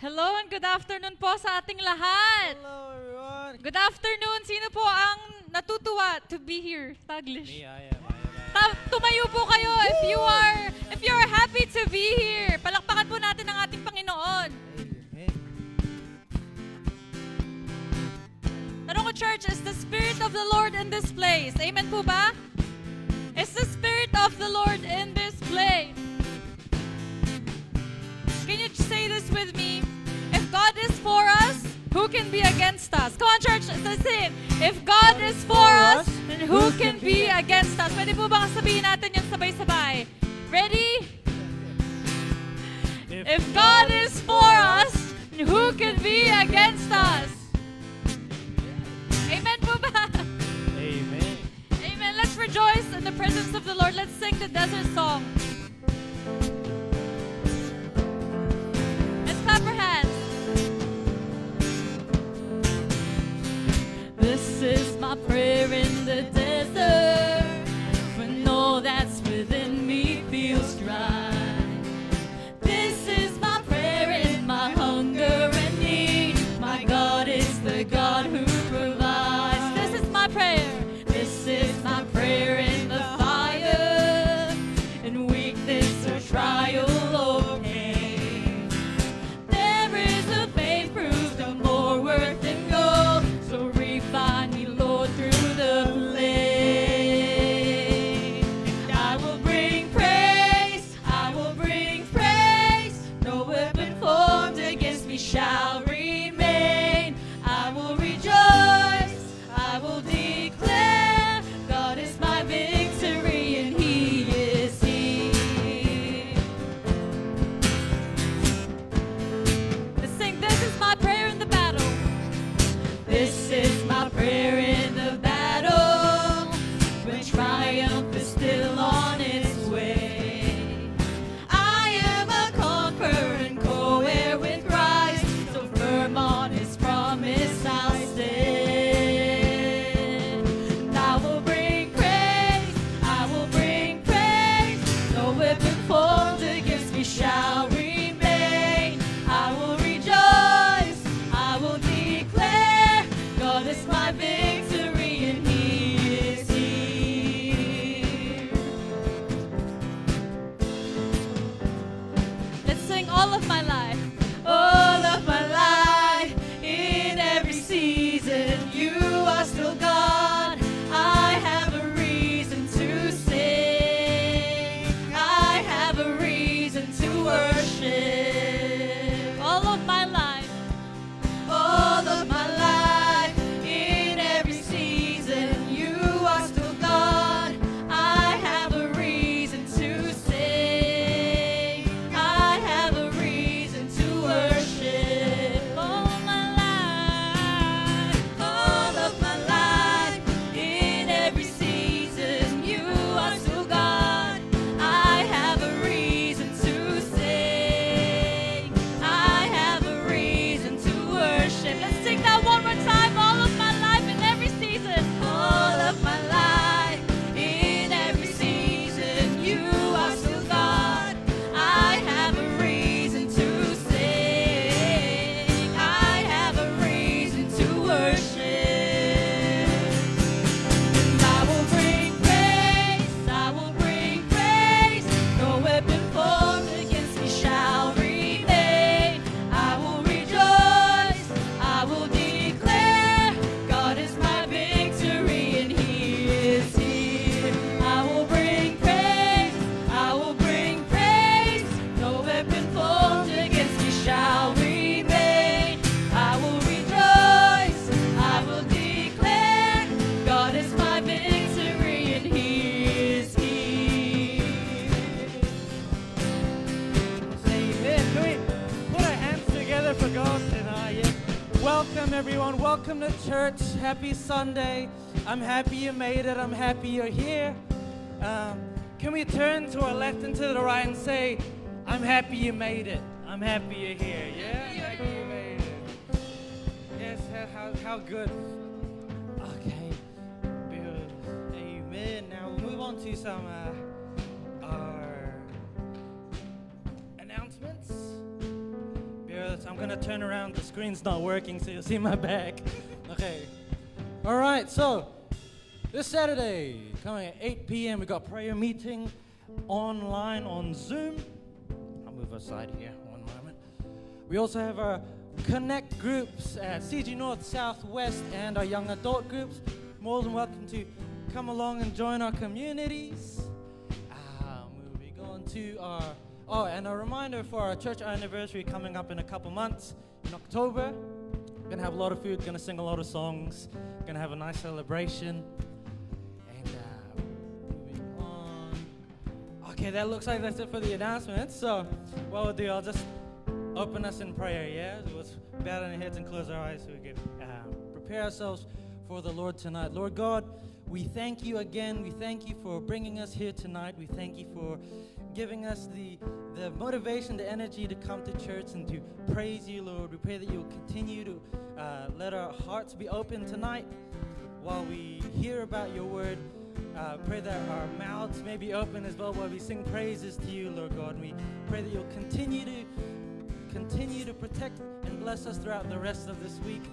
Hello and good afternoon po sa ating lahat. Hello, everyone. Good afternoon. Sino po ang natutuwa to be here? Taglish. Me, I am. Tumayo po kayo if you are happy to be here. Palakpakan po natin ang ating Panginoon. Amen. Tanong ko, church, is the Spirit of the Lord in this place? Amen po ba? Is the Spirit of the Lord in this place? Can you say this with me? If God is for us, who can be against us? Come on, church, let's say it. If God is for us, then who can be against us? Pwede po ba sabihin natin yun sabay-sabay? Ready? If God is for us, then who can be against us? Amen po ba? Amen. Amen. Let's rejoice in the presence of the Lord. Let's sing the desert song. Let's clap our hands. This is my prayer in the desert, when all that's within me feels dry. This is my prayer in my hunger and need. My God is the God who provides. This is my prayer. This is my prayer in the fire, in weakness or trial or pain. There is a faith proved of more worth than gold, so refine me, Lord, through the flame. And I will bring praise, I will bring praise. No weapon formed against me shall remain. I will rejoice, I will declare, God is my victory and He is here. Let's sing, this is my prayer in the battle. This is my prayer in the battle, when triumph is still on its way. I am a conqueror and co-heir with Christ, so firm on His promise I'll stand. And I will bring praise, I will bring praise. No weapon formed against me shall remain. I will rejoice, I will declare, God is my victory and He is here. Let's sing all of my life. All of my life, in every season, you are still God. I have a reason to sing. I have a reason to worship. All of my life. All of my life, in every season, you are still God. I have a reason to sing. I have a reason to worship. All of my life, in every season, you are still God. I have a reason to sing. I have a reason to worship. Let's sing that one more time. All of my life in every season. All of my life in every season. You are still God. I have a reason to sing. I have a reason to worship. And I will bring praise. I will bring praise. No weapon formed against me shall remain. I will rejoice, I will declare, God is my victory and He is here. I will bring praise, I will bring praise. No weapon formed against me shall remain. I will rejoice, I will declare, God is my victory and He is here. Amen. Can we put our hands together for God tonight? Yeah. Welcome, everyone. Welcome to church. Happy Sunday. I'm happy you made it. I'm happy you're here. Can we turn to our left and to the right and say, I'm happy you made it. I'm happy you're here. Yeah? Happy you made it. Yes, how good. Okay. Good. Amen. Now we'll move on to some our announcements. I'm gonna turn around. The screen's not working, so you'll see my back. Okay. All right. So this Saturday, coming at 8 p.m., we got prayer meeting online on Zoom. I'll move aside here one moment. We also have our Connect groups at CG North, South, West, and our young adult groups. More than welcome to come along and join our communities. Moving on to our, and a reminder for our church anniversary coming up in a couple months in October. We're gonna have a lot of food, gonna sing a lot of songs, gonna have a nice celebration. And moving on. Okay, that looks like that's it for the announcements. So what we'll do, I'll just open us in prayer, yeah? So let's bow down our heads and close our eyes so we can prepare ourselves for the Lord tonight. Lord God, we thank you again. We thank you for bringing us here tonight. We thank you for giving us the motivation, the energy to come to church and to praise you, Lord. We pray that you'll continue to let our hearts be open tonight while we hear about your word. Pray that our mouths may be open as well while we sing praises to you, Lord God. And we pray that you'll continue to protect and bless us throughout the rest of this week.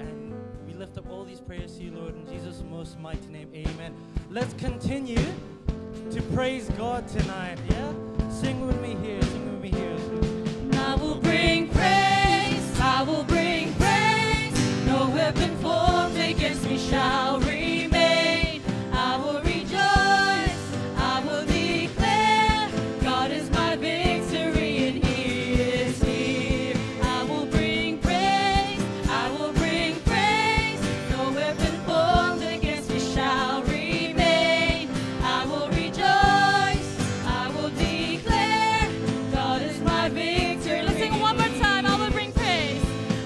And we lift up all these prayers to you, Lord, in Jesus' most mighty name, amen. Let's continue to praise God tonight, yeah? Sing with me here, sing with me here. I will bring praise, I will bring praise. No weapon formed against me shall remain. I will rejoice, I will declare, God is my victory and he is here. I will bring praise, I will bring praise. No weapon formed against me shall remain. I will rejoice, I will declare, God is my victory. Let's sing it one more time. I will bring praise,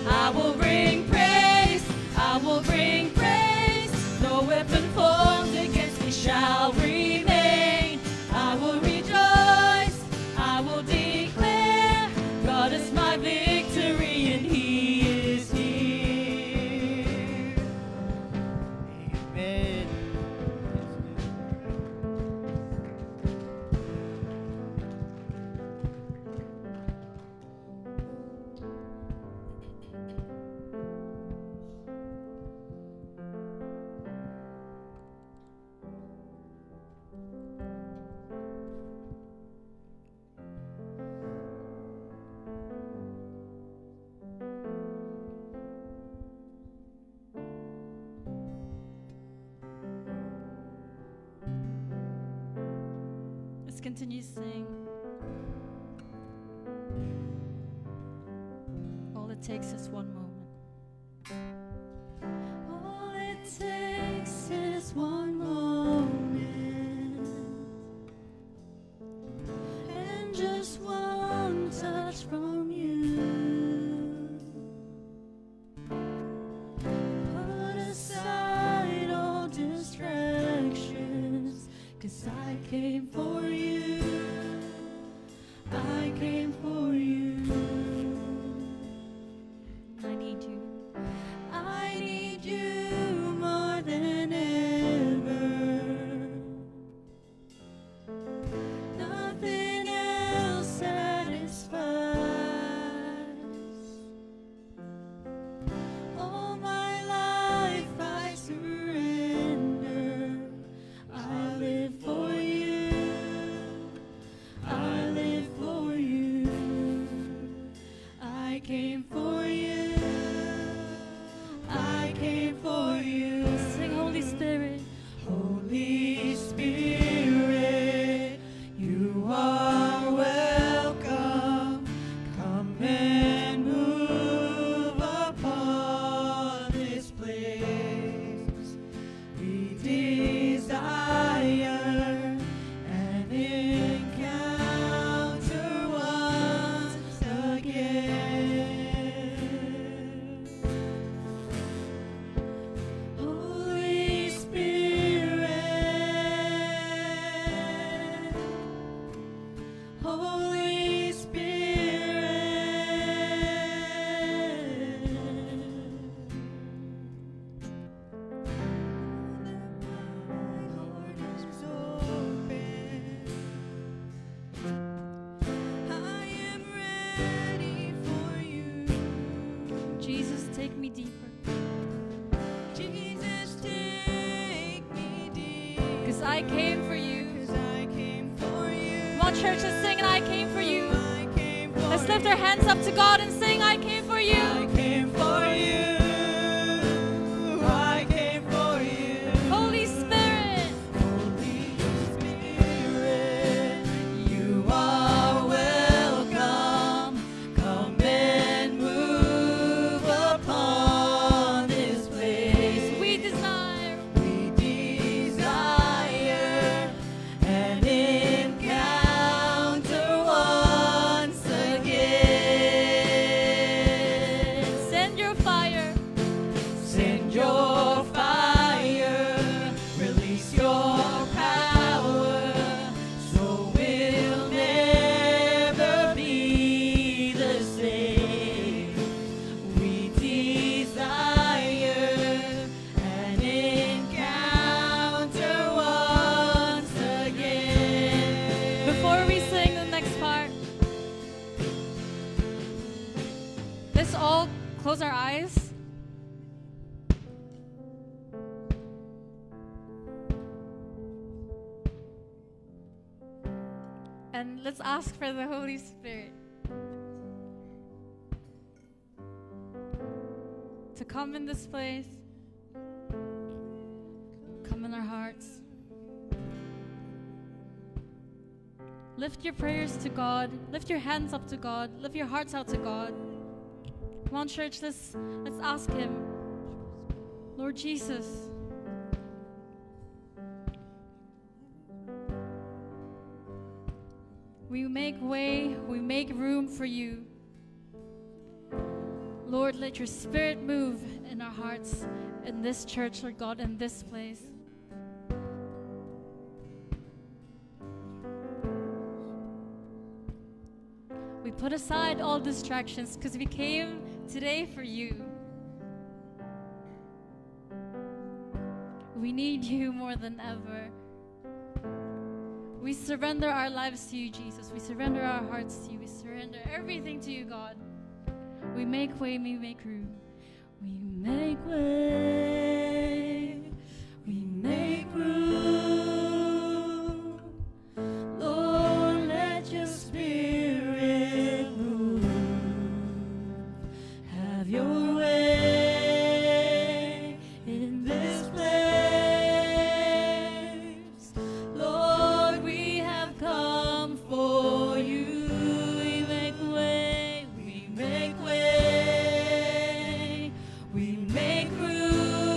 I will bring praise, I will bring praise. No weapon formed against me shall remain. I will rejoice, I will declare, God is my victory and he is here. Amen. Let's continue to sing. All it takes is one moment. All it takes is one moment, and just one touch from you. Put aside all distractions, 'cause I came for you. I came for you. I need you. I need you more than ever. Nothing else satisfies. All my life I surrender. I live for you. I live for you. I came for you. I came for you. Sing, Holy Spirit. Holy Spirit, you are welcome. Come and move upon this place. We desire an encounter once again. Holy Spirit, Holy Spirit. My heart is open. I am ready for you. came for you. 'Cause I came for you. Come on, church, let's sing, and I came for you. I came for Let's lift our hands up to God and sing, I came for you. I came for you. I came for you. Holy Spirit, Holy Spirit, you are welcome. Come and move upon this place. we desire. We desire an encounter once again. Send your fire. Send your fire, release your power, so we'll never be the same. We desire an encounter once again. Before we sing the next part, let's all close our eyes. And let's ask for the Holy Spirit to come in this place, come in our hearts. Lift your prayers to God. Lift your hands up to God. Lift your hearts out to God. Come on, church, let's ask Him. Lord Jesus, we make way, we make room for you. Lord, let your Spirit move in our hearts, in this church, Lord God, in this place. We put aside all distractions because we came today for you. We need you more than ever. We surrender our lives to you, Jesus. We surrender our hearts to you. We surrender everything to you, God. We make way, we make room. We make way, we make room. Lord, let your Spirit move. Have your way in this place. Lord, we have come for you. We make way, we make way, we make room.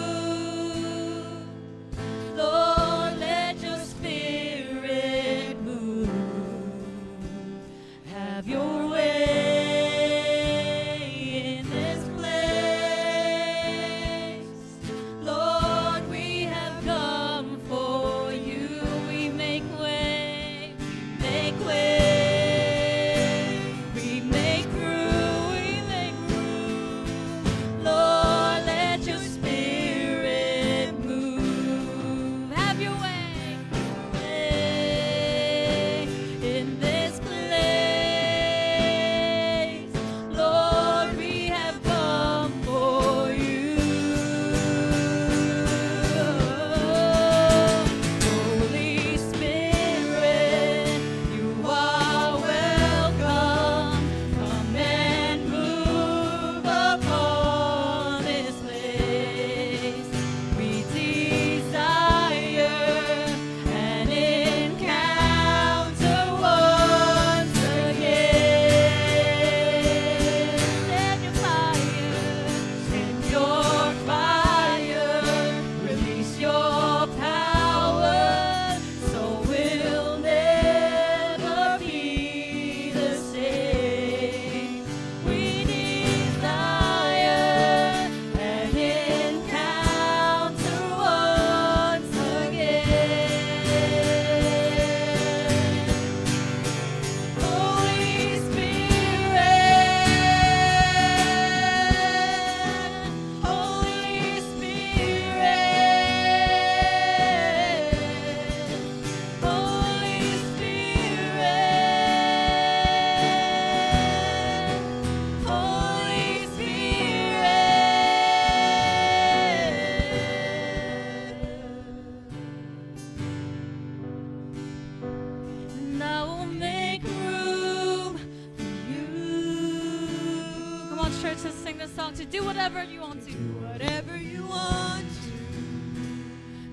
church, let's sing this song to do whatever you want to. Do whatever you want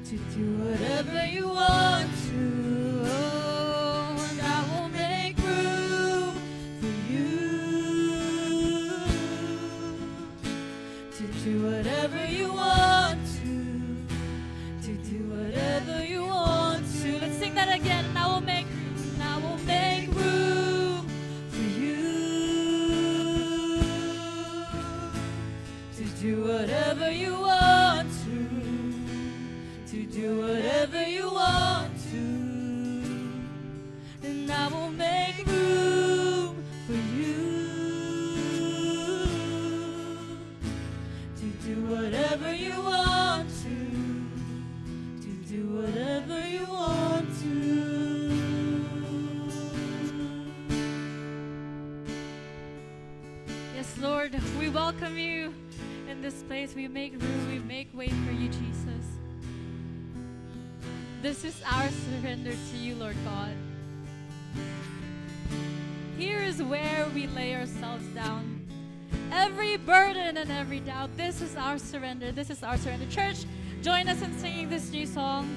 to do whatever you want to. Oh, and I will make room for you to do whatever you want to do whatever you want to. Let's sing that again. And I will make room. And I will make room for you to do whatever you want to do whatever you want to. And I will make room for you to do whatever you want to do whatever you want to. Yes, Lord, we welcome you in this place. We make room. We make way for you, Jesus. This is our surrender to you, Lord God. Here is where we lay ourselves down. Every burden and every doubt. This is our surrender. This is our surrender. Church, join us in singing this new song.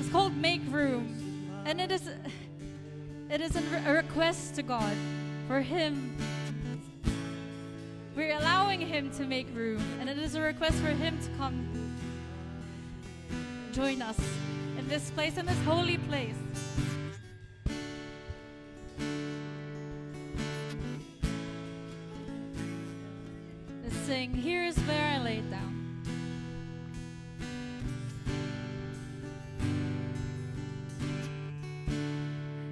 It's called Make Room. And it is a request to God for Him. We're allowing Him to make room. And it is a request for Him to come join us in this place, in this holy place. Let's sing, Here is where I lay it down.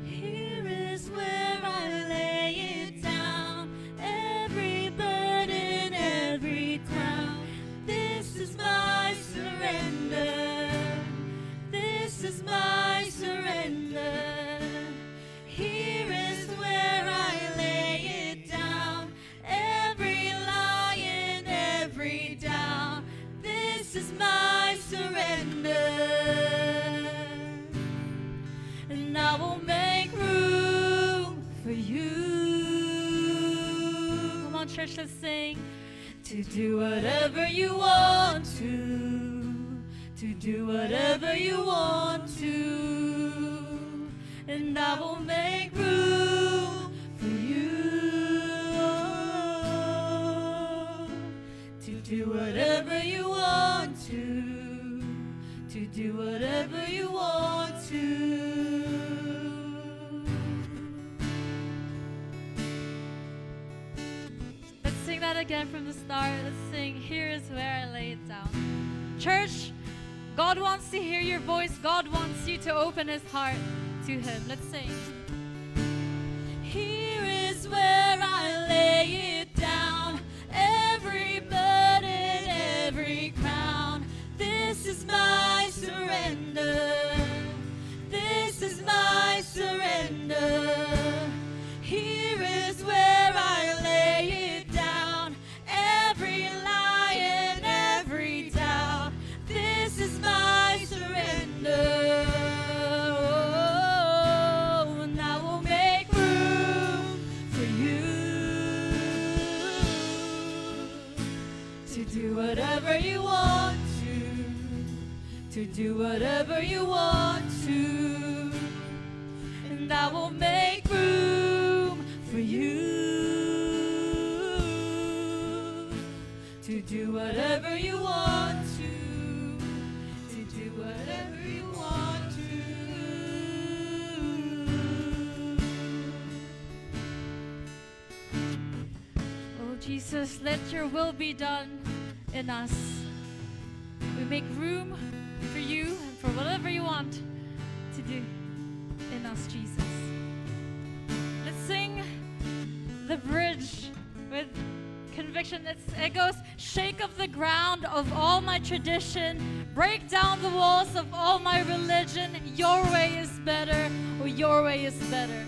Here is where I lay it down, every burden, every crown. This is my surrender. This is my surrender. Here is where I lay it down, every lie and every doubt. This is my surrender. And I will make room for you. Come on, church, let's sing. To do whatever you want to do whatever you want to. And I will make room for you to do whatever you want to do whatever you want to. Let's sing that again from the start. Let's sing, Here is where I lay it down. Church, God wants to hear your voice. God wants you to open His heart to Him. Let's sing. Here is where I lay it down, every burden, every crown. This is my surrender. This is my surrender. Here is where I lay it down, every lie and every doubt. This is my surrender. Oh, and I will make room for you to do whatever you want to do whatever you want to. And I will make room for you to do whatever you want to do whatever you want to. Oh, Jesus, let your will be done in us. We make room for you and for whatever you want to do in us, Jesus. Let's sing the bridge with conviction. It goes, shake up the ground of all my tradition, break down the walls of all my religion. Your way is better, or your way is better.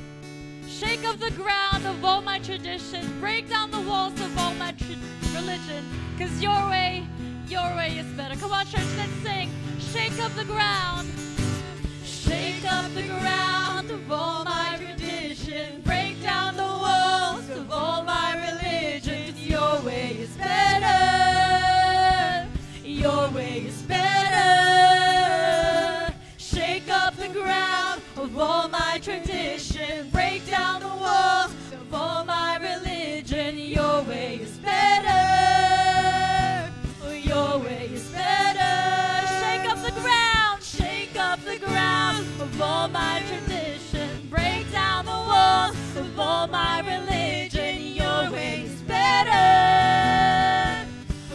Shake up the ground of all my tradition, break down the walls of all my religion, because your way is better. Come on, church, let's sing. Shake up the ground. Shake up the ground of all my tradition, break down the walls of all my religion. Your way my tradition. Break down the walls of all my religion. Your way is better. Your way is better. Shake up the ground. Shake up the ground of all my tradition. Break down the walls of all my religion. Your way is better.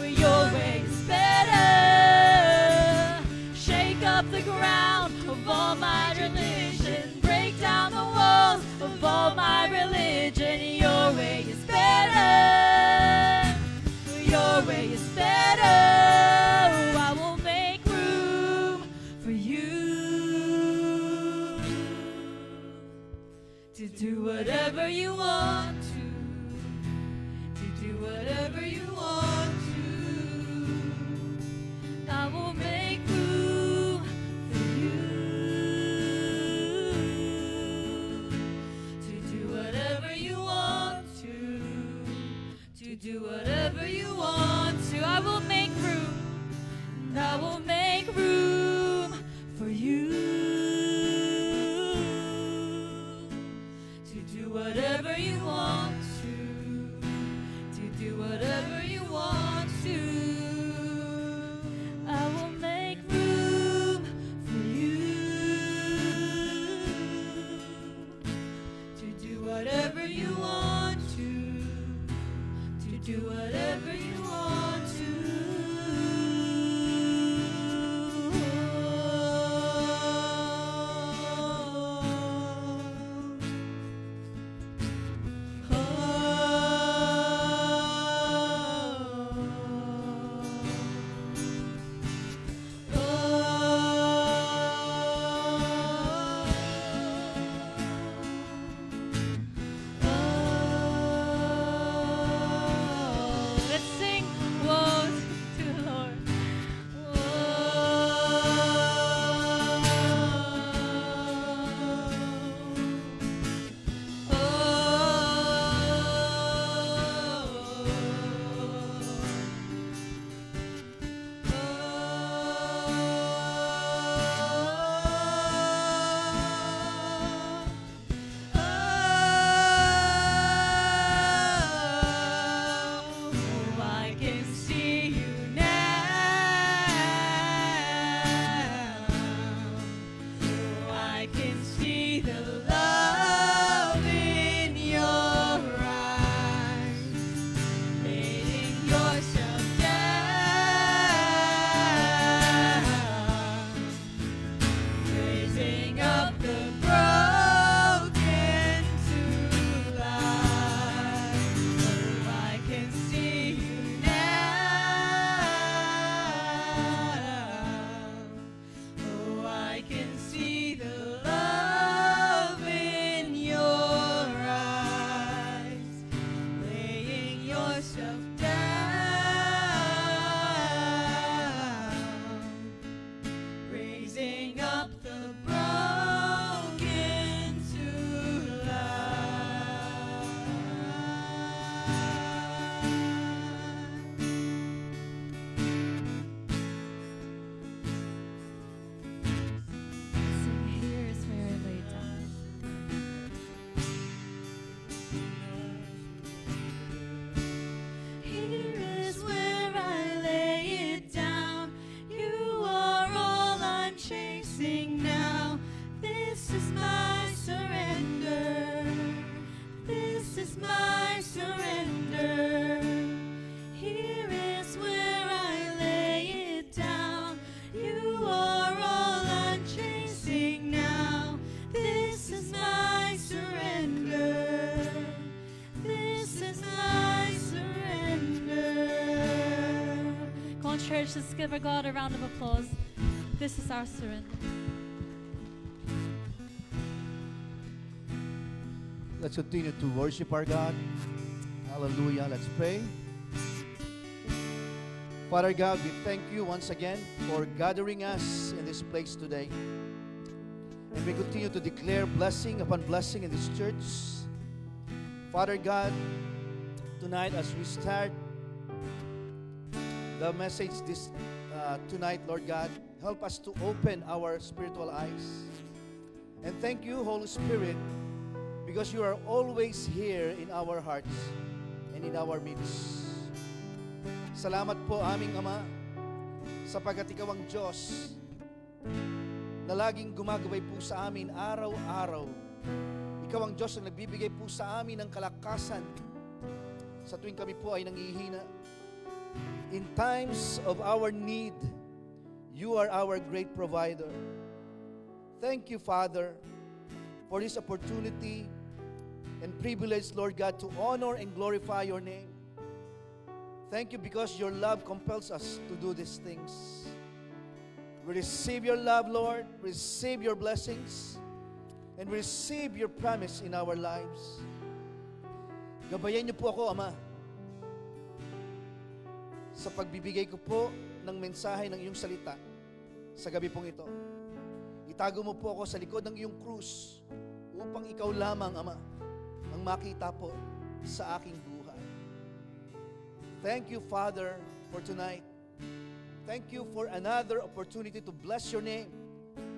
Your way is better. Shake up the ground of all my religion. Break down the walls of all my religion. Your way is better. Your way is better. I will make room for you to do whatever you want to do whatever you want to. I will make room for you to do whatever you want to do whatever you want to. I will make room, and I will make room for you to do whatever you want to do whatever you want to. I will make room for you to do whatever you want to do whatever you want to. Let's sing woes to the Lord. I can see you now. I can see the love in your eyes, laying yourself down, raising up the broken to life. Oh, I can see you now. Oh, I can see the love in your eyes, laying yourself down, raising up the broken to life. Here is where I lay down. Here is where I lay it down. You are all I'm chasing now. This is my surrender. This is my surrender. Here is where I lay it down. You are all I'm chasing now. This is my surrender. This is my surrender. Come on, church, let's give our God a round of applause. This is our surrender. Let's continue to worship our God. Hallelujah. Let's pray. Father God, we thank you once again for gathering us in this place today. And we continue to declare blessing upon blessing in this church. Father God, tonight as we start the message tonight, Lord God, help us to open our spiritual eyes And thank you, Holy Spirit, because you are always here in our hearts and in our midst. Salamat po aming Ama, sapagkat ikaw ang Diyos na laging gumagabay po sa amin araw-araw. Ikaw ang Diyos na nagbibigay po sa amin ng kalakasan sa tuwing kami po ay nangihina. In times of our need, you are our great provider. Thank you, Father, for this opportunity and privilege, Lord God, to honor and glorify your name. Thank you because your love compels us to do these things. We receive your love, Lord. Receive your blessings. And we receive your promise in our lives. Gabayan niyo po ako, Ama, sa pagbibigay ko po ng mensahe ng iyong salita sa gabi pong ito. Itago mo po ako sa likod ng iyong krus upang ikaw lamang, Ama, ang makita po sa aking buhay. Thank you, Father, for tonight. Thank you for another opportunity to bless your name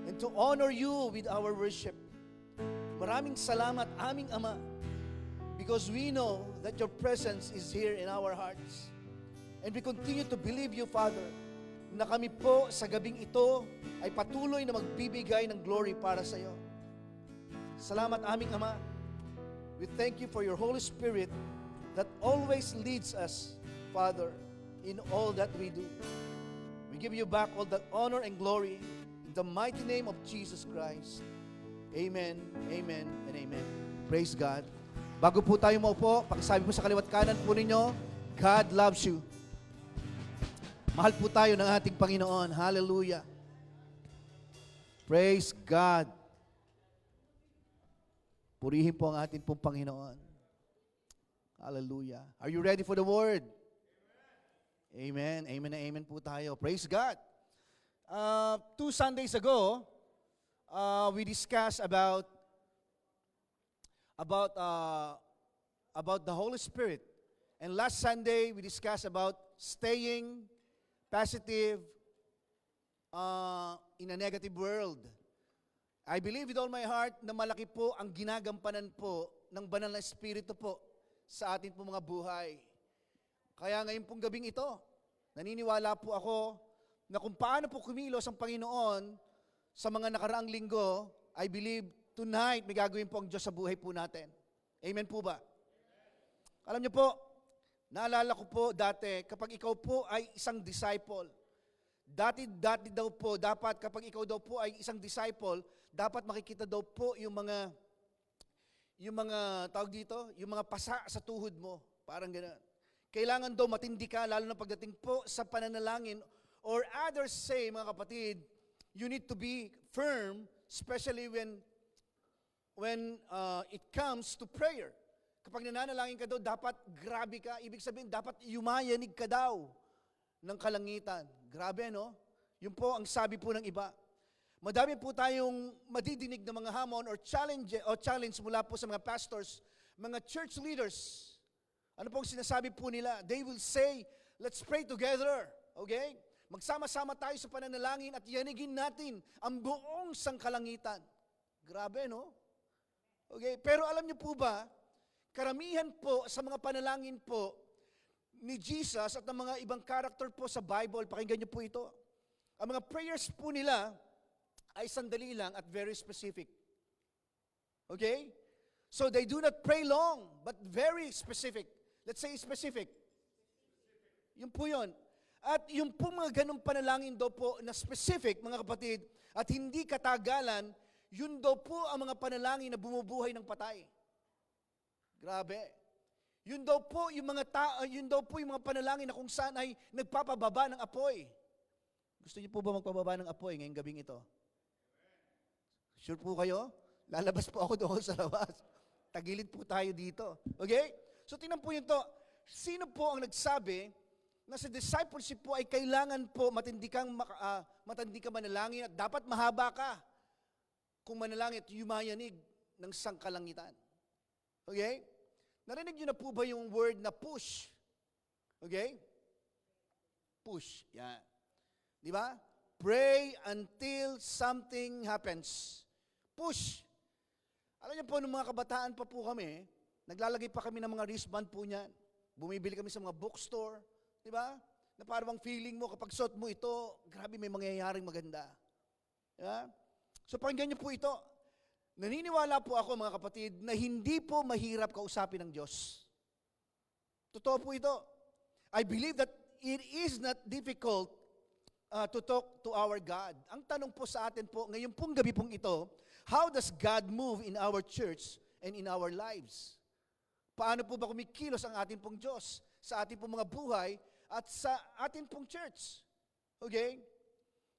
and to honor you with our worship. Maraming salamat, aming Ama, because we know that your presence is here in our hearts. And we continue to believe you, Father, na kami po sa gabing ito ay patuloy na magbibigay ng glory para sa iyo. Salamat, aming Ama. We thank you for your Holy Spirit that always leads us, Father, in all that we do. We give you back all the honor and glory in the mighty name of Jesus Christ. Amen, amen, and amen. Praise God. Bago po tayo maupo, pakisabi po sa kaliwat kanan po ninyo, God loves you. Mahal po tayo ng ating Panginoon. Hallelujah. Praise God. Purihin po ang ating pong Panginoon. Hallelujah. Are you ready for the word? Amen. Amen na amen po tayo. Praise God. 2 Sundays ago, we discussed about the Holy Spirit. And last Sunday, we discussed about staying positive in a negative world. I believe with all my heart na malaki po ang ginagampanan po ng banal na Espiritu po sa ating po mga buhay. Kaya ngayon pong gabing ito, naniniwala po ako na kung paano po kumilos ang Panginoon sa mga nakaraang linggo, I believe tonight may gagawin po ang Diyos sa buhay po natin. Amen po ba? Alam niyo po, naalala ko po dati, kapag ikaw po ay isang disciple, dati daw po, dapat kapag ikaw daw po ay isang disciple, dapat makikita daw po yung mga tawag dito, yung mga pasa sa tuhod mo, parang gano'n. Kailangan daw matindi ka, lalo na pagdating po sa pananalangin, or others say, mga kapatid, you need to be firm, especially when it comes to prayer. Kapag nananalangin ka daw, dapat grabe ka. Ibig sabihin, dapat yumayanig ka daw ng kalangitan. Grabe, no? Yun po ang sabi po ng iba. Madami po tayong madidinig na mga hamon or challenge mula po sa mga pastors, mga church leaders. Ano pong sinasabi po nila? They will say, let's pray together. Okay? Magsama-sama tayo sa pananalangin at yanigin natin ang buong sangkalangitan. Grabe, no? Okay? Pero alam niyo po ba, karamihan po sa mga panalangin po ni Jesus at ng mga ibang character po sa Bible, pakinggan niyo po ito. Ang mga prayers po nila ay sandali lang at very specific. Okay? So they do not pray long, but very specific. Let's say specific. Yun po yun. At yung po mga ganong panalangin daw po na specific, mga kapatid, at hindi katagalan, yun daw po ang mga panalangin na bumubuhay ng patay. Grabe. Yun daw po yung mga panalangin na kung saan ay nagpapababa ng apoy. Gusto niyo po ba magpababa ng apoy ngayong gabing ito? Sure po kayo? Lalabas po ako doon sa labas. Tagilid po tayo dito. Okay? So tingnan po yun to. Sino po ang nagsabi na sa discipleship po ay kailangan po matindi ka manalangin at dapat mahaba ka kung manalangin at yumayanig ng sangkalangitan. Okay? Narinig niyo na po ba yung word na push? Okay? Push. Yan. Di ba? Pray until something happens. Push. Alam niyo po, nung mga kabataan pa po kami, naglalagay pa kami ng mga wristband po niyan. Bumibili kami sa mga bookstore, di ba? Na parang feeling mo, kapag suot mo ito, grabe may mangyayaring maganda. Di ba? So pakinggan niyo po ito. Naniniwala po ako mga kapatid na hindi po mahirap kausapin ng Diyos. Totoo po ito. I believe that it is not difficult to talk to our God. Ang tanong po sa atin po, ngayon pong gabi pong ito, how does God move in our church and in our lives? Paano po ba kumikilos ang ating pong Diyos sa ating pong mga buhay at sa ating pong church? Okay?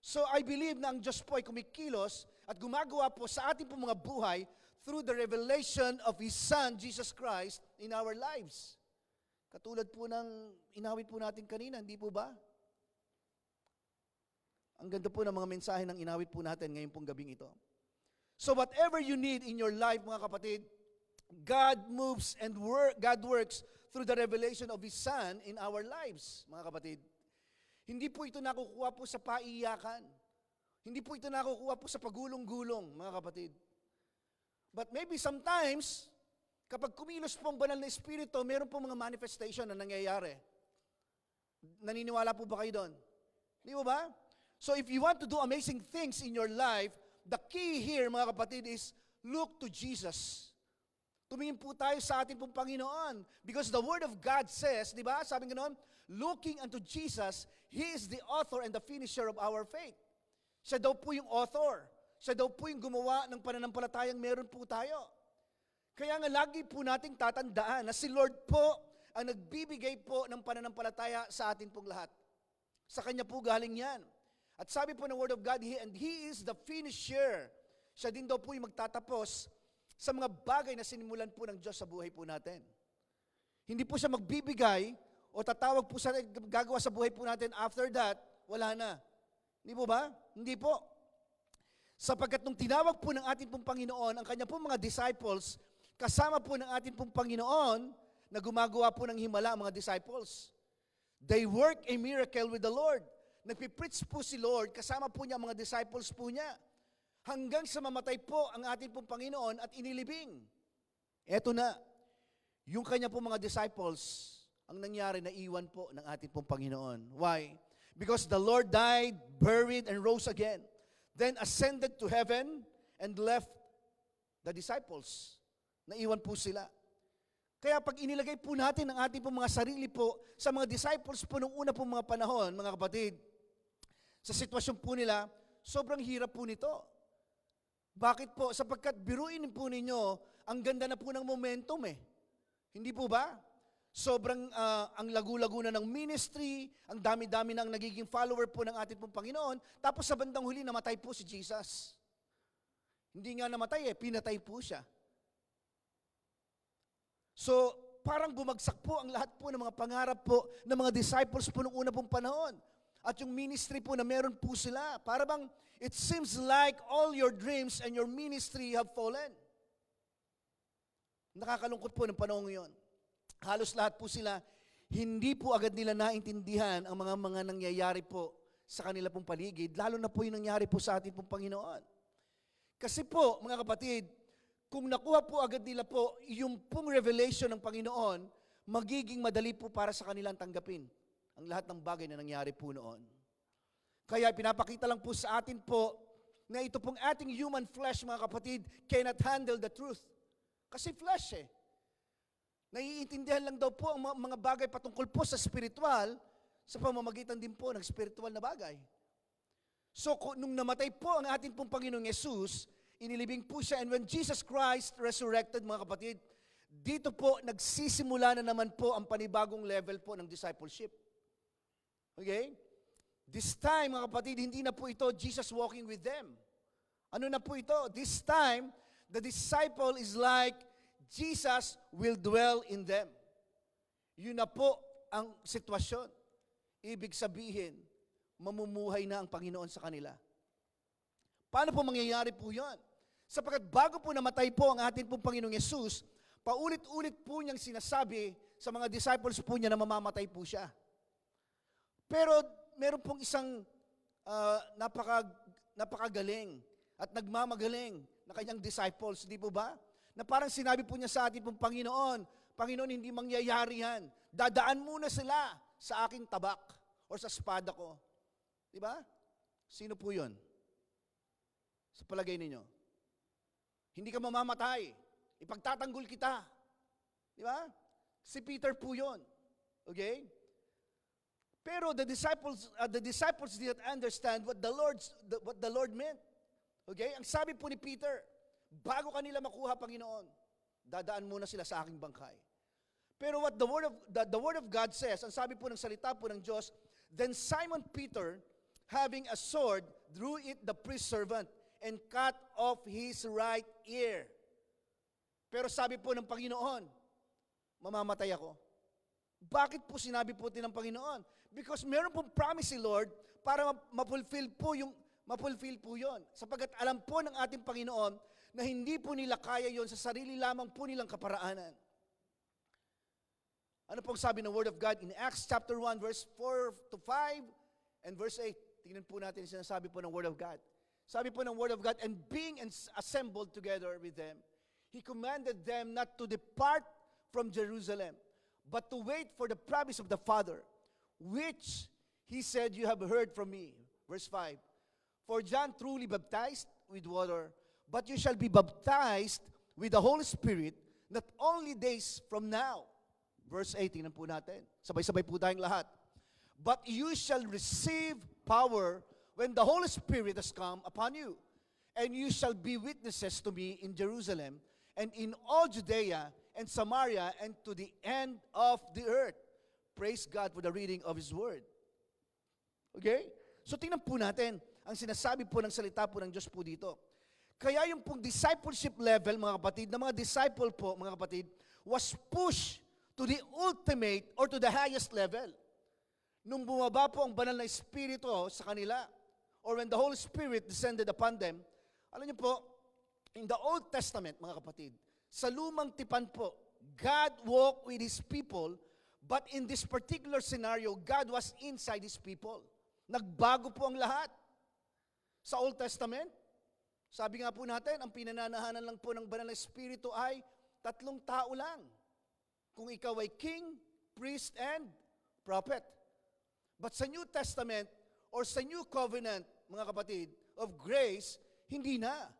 So I believe na ang Diyos po ay kumikilos at gumagawa po sa ating pong mga buhay through the revelation of His Son, Jesus Christ, in our lives. Katulad po ng inawit po natin kanina, hindi po ba? Ang ganda po ng mga mensahe ng inawit po natin ngayon pong gabing ito. So whatever you need in your life, mga kapatid, God moves and God works through the revelation of His Son in our lives, mga kapatid. Hindi po ito nakukuha po sa paiyakan. Hindi po ito nakukuha po sa pagulong-gulong, mga kapatid. But maybe sometimes, kapag kumilos po ang banal na Espiritu, meron po mga manifestation na nangyayari. Naniniwala po ba kayo doon? Di ba? So if you want to do amazing things in your life, the key here, mga kapatid, is look to Jesus. Tumingin po tayo sa ating pong Panginoon. Because the Word of God says, di ba, sabi nga noon, looking unto Jesus, He is the author and the finisher of our faith. Siya daw po yung author. Siya daw po yung gumawa ng pananampalatayang meron po tayo. Kaya nga lagi po nating tatandaan na si Lord po ang nagbibigay po ng pananampalataya sa atin pong lahat. Sa Kanya po galing yan. At sabi po ng Word of God, He is the finisher. Siya din daw po yung magtatapos sa mga bagay na sinimulan po ng Diyos sa buhay po natin. Hindi po siya magbibigay o tatawag po sa gagawa sa buhay po natin, after that, wala na. Hindi po ba? Hindi po. Sapagkat nung tinawag po ng ating pong Panginoon, ang Kanya pong mga disciples, kasama po ng ating pong Panginoon, na gumagawa po ng himala ang mga disciples. They work a miracle with the Lord. Nagpipreach po si Lord, kasama po niya ang mga disciples po niya. Hanggang sa mamatay po ang ating pong Panginoon at inilibing. Eto na, yung Kanya pong mga disciples, ang nangyari na iwan po ng ating pong Panginoon. Why? Because the Lord died, buried, and rose again. Then ascended to heaven and left the disciples. Naiwan po sila. Kaya pag inilagay po natin ang ating pong mga sarili po sa mga disciples po nung una pong mga panahon, mga kapatid, sa sitwasyon po nila, sobrang hirap po nito. Bakit po? Sapagkat biruin po ninyo, ang ganda na po ng momentum eh. Hindi po ba? Sobrang ang lagu-lago na ng ministry, ang dami-dami na ang nagiging follower po ng ating pong Panginoon, tapos sa bandang huli, namatay po si Jesus. Hindi nga namatay eh, pinatay po siya. So, parang bumagsak po ang lahat po ng mga pangarap po ng mga disciples po noong una pong panahon. At yung ministry po na meron po sila, para bang it seems like all your dreams and your ministry have fallen. Nakakalungkot po ng panahon ngayon. Halos lahat po sila, hindi po agad nila naintindihan ang mga nangyayari po sa kanila pong paligid, lalo na po yung nangyari po sa ating pong Panginoon. Kasi po, mga kapatid, kung nakuha po agad nila po yung pong revelation ng Panginoon, magiging madali po para sa kanilang tanggapin ang lahat ng bagay na nangyari po noon. Kaya pinapakita lang po sa atin po na ito pong ating human flesh, mga kapatid, cannot handle the truth. Kasi flesh eh. Naiintindihan lang daw po ang mga bagay patungkol po sa spiritual sa pamamagitan din po ng spiritual na bagay. So nung namatay po ang ating pong Panginoong Yesus, inilibing po siya, and when Jesus Christ resurrected, mga kapatid, dito po nagsisimula na naman po ang panibagong level po ng discipleship. Okay? This time, mga kapatid, hindi na po ito Jesus walking with them. Ano na po ito? This time, the disciple is like Jesus will dwell in them. Yun na po ang sitwasyon. Ibig sabihin, mamumuhay na ang Panginoon sa kanila. Paano po mangyayari po yun? Sapagkat bago po namatay po ang ating pong Panginoong Yesus, paulit-ulit po niyang sinasabi sa mga disciples po niya na mamamatay po siya. Pero meron pong isang napakagaling at nagmamagaling na kanyang disciples, di po ba? Na parang sinabi po niya sa atin pong Panginoon, Panginoon, hindi mangyayari yan. Dadaan muna sila sa aking tabak or sa espada ko. Di ba? Sino po yun? Sa palagay ninyo? Hindi ka mamamatay. Ipagtatanggol kita. Di ba? Si Peter po yun. Okay? Pero the disciples didn't understand what the Lord meant. Okay? Ang sabi po ni Peter, bago kanila makuha, Panginoon, dadaan muna sila sa aking bangkay. Pero what the word of God says, ang sabi po ng salita po ng Diyos, then Simon Peter, having a sword, drew it the priest servant and cut off his right ear. Pero sabi po ng Panginoon, mamamatay ako. Bakit po sinabi po ng Panginoon? Because meron pong promise si Lord para mapulfill po yun. Sapagkat alam po ng ating Panginoon na hindi po nila kaya yon sa sarili lamang po nilang kaparaanan. Ano pong sabi ng Word of God in Acts chapter 1, verse 4 to 5 and verse 8? Tingnan po natin yung sinasabi po ng Word of God. Sabi po ng Word of God, and being assembled together with them, He commanded them not to depart from Jerusalem, but to wait for the promise of the Father, which He said, you have heard from me. Verse 5, for John truly baptized with water, but you shall be baptized with the Holy Spirit not only days from now. Verse 8, tingnan po natin. Sabay-sabay po tayong lahat. But you shall receive power when the Holy Spirit has come upon you, and you shall be witnesses to me in Jerusalem, and in all Judea and Samaria, and to the end of the earth. Praise God for the reading of His Word. Okay? So tingnan po natin ang sinasabi po ng salita po ng Diyos po dito. Kaya yung pong discipleship level, mga kapatid, na mga disciple po, mga kapatid, was pushed to the ultimate or to the highest level. Nung bumaba po ang banal na Espiritu sa kanila, or when the Holy Spirit descended upon them, alam niyo po, in the Old Testament, mga kapatid, sa lumang tipan po, God walked with His people, but in this particular scenario, God was inside His people. Nagbago po ang lahat. Sa Old Testament, sabi nga po natin, ang pinananahanan lang po ng banal na Espiritu ay 3 tao lang. Kung ikaw ay king, priest, and prophet. But sa New Testament, or sa New Covenant, mga kapatid, of grace, hindi na.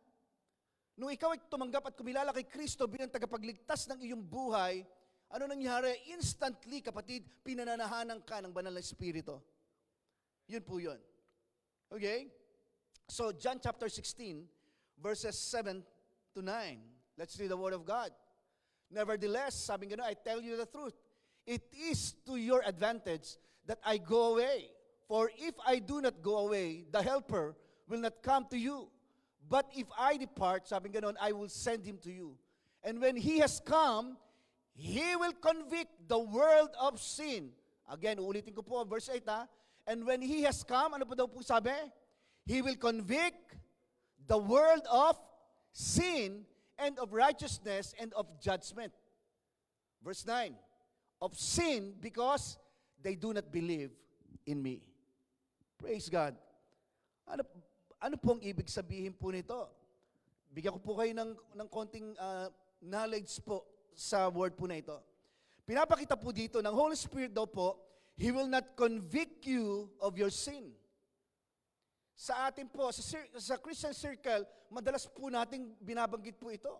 Nung ikaw ay tumanggap at kumilala kay Kristo bilang tagapagligtas ng iyong buhay, ano nangyari? Instantly, kapatid, pinananahanan ka ng banal na Espiritu. Yun po yun. Okay? So, John chapter 16, verses 7 to 9. Let's read the Word of God. Nevertheless, sabi nga, I tell you the truth. It is to your advantage that I go away. For if I do not go away, the Helper will not come to you. But if I depart, sabi nga, I will send Him to you. And when He has come, He will convict the world of sin. Again, uulitin ko po, verse 8 ha. And when He has come, ano pa daw po sabi? He will convict the world of sin and of righteousness and of judgment. Verse 9, of sin because they do not believe in me. Praise God. Ano pong ibig sabihin po nito? Bigyan ko po kayo ng konting knowledge po sa word po na ito. Pinapakita po dito ng Holy Spirit daw po, He will not convict you of your sin. Sa atin po, sa Christian circle, madalas po nating binabanggit po ito,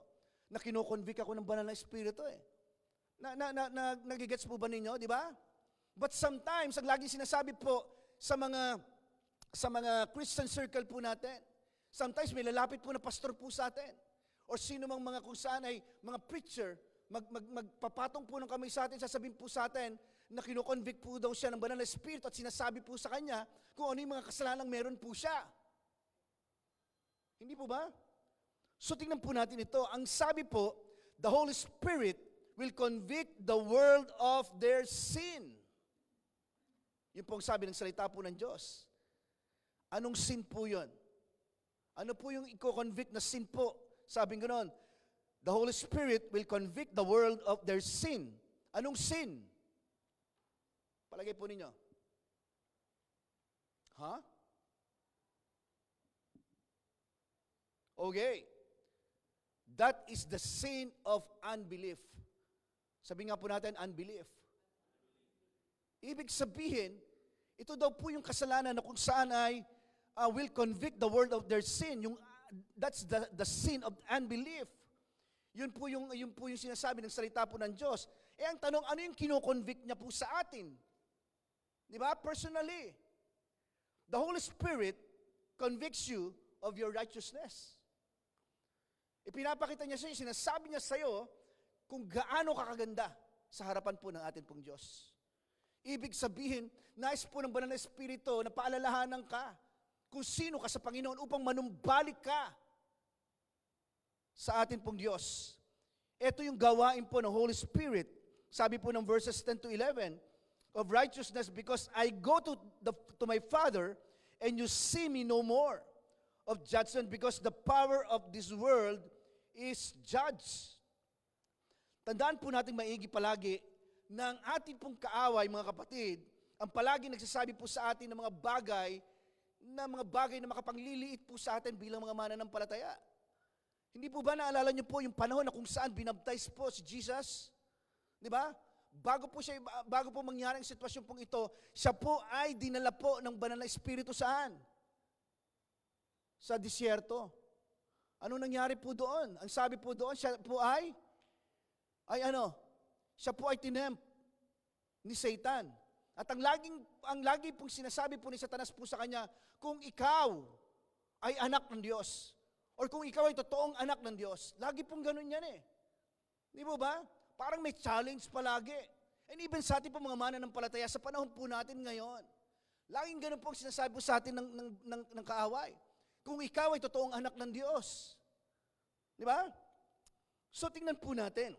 na kinoconvict ako ng banal na Espiritu eh. Nagigets po ba ninyo, di ba? But sometimes, ang laging sinasabi po sa mga Christian circle po natin, sometimes may lalapit po na pastor po sa atin, or sino mang mga kung saan ay mga preacher, magpapatong po ng kamay sa atin, sasabihin po sa atin, na kinoconvict po daw siya ng banal na Espiritu at sinasabi po sa kanya kung ano yung mga kasalanang meron po siya. Hindi po ba? So tingnan po natin ito. Ang sabi po, the Holy Spirit will convict the world of their sin. Yun po ang sabi ng salita po ng Diyos. Anong sin po yun? Ano po yung i-convict na sin po? Sabi ganoon, the Holy Spirit will convict the world of their sin. Anong sin? Palagay po ninyo. Okay. That is the sin of unbelief. Sabi nga po natin, unbelief. Ibig sabihin, ito daw po yung kasalanan na kung saan ay will convict the world of their sin. That's the sin of unbelief. Yun po yung sinasabi ng salita po ng Diyos. Ang tanong, ano yung kino-convict niya po sa atin? Di ba? Personally. The Holy Spirit convicts you of your righteousness. Ipinapakita niya sa iyo, sinasabi niya sa iyo kung gaano kakaganda sa harapan po ng atin pong Diyos. Ibig sabihin, nais po ng Banal na Espiritu na paalalahanan ka kung sino ka sa Panginoon upang manumbalik ka sa atin pong Diyos. Ito yung gawain po ng Holy Spirit. Sabi po ng verses 10 to 11, of righteousness because I go to my Father and you see me no more. Of judgment because the power of this world is judged. Tandaan po natin maigi palagi na ang ating pong kaaway, mga kapatid, ang palagi nagsasabi po sa atin ng mga bagay na makapangliliit po sa atin bilang mga mananampalataya. Hindi po ba naalala niyo po yung panahon na kung saan binaptize po si Jesus? Di ba? Bago po mangyari ang sitwasyon pong ito, siya po ay dinala po ng Banal na Espiritu saan? Sa disyerto. Ano nangyari po doon? Ang sabi po doon, siya po ay siya po ay tinempt ni Satan. At ang lagi pong sinasabi po ni Satanas po sa kanya, kung ikaw ay anak ng Diyos, or kung ikaw ay totoong anak ng Diyos, lagi pong ganun yan eh. Di ba ba? Parang may challenge palagi. And even sa ating po mga mananampalataya, sa panahon po natin ngayon, laging ganun po ang sinasabi po sa atin ng kaaway. Kung ikaw ay totoong anak ng Diyos. Di ba? So tingnan po natin.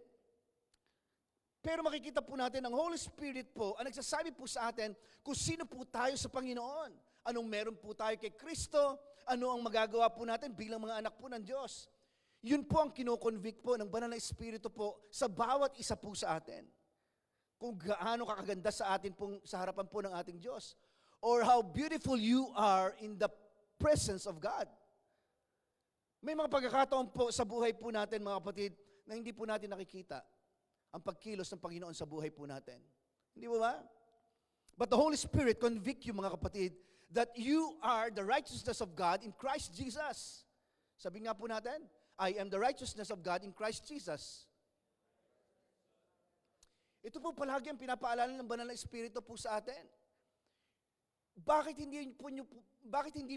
Pero makikita po natin, ang Holy Spirit po, ang nagsasabi po sa atin kung sino po tayo sa Panginoon. Anong meron po tayo kay Kristo, ano ang magagawa po natin bilang mga anak po ng Diyos. Yun po ang kino-convict po ng Banal na Espiritu po sa bawat isa po sa atin. Kung gaano kakaganda sa atin pong, sa harapan po ng ating Diyos. Or how beautiful you are in the presence of God. May mga pagkakataon po sa buhay po natin, mga kapatid, na hindi po natin nakikita ang pagkilos ng Panginoon sa buhay po natin. Hindi ba? But the Holy Spirit convict you, mga kapatid, that you are the righteousness of God in Christ Jesus. Sabi nga po natin, I am the righteousness of God in Christ Jesus. Ito po palagi ang pinapaalala ng Banal na Espiritu po sa atin. Bakit hindi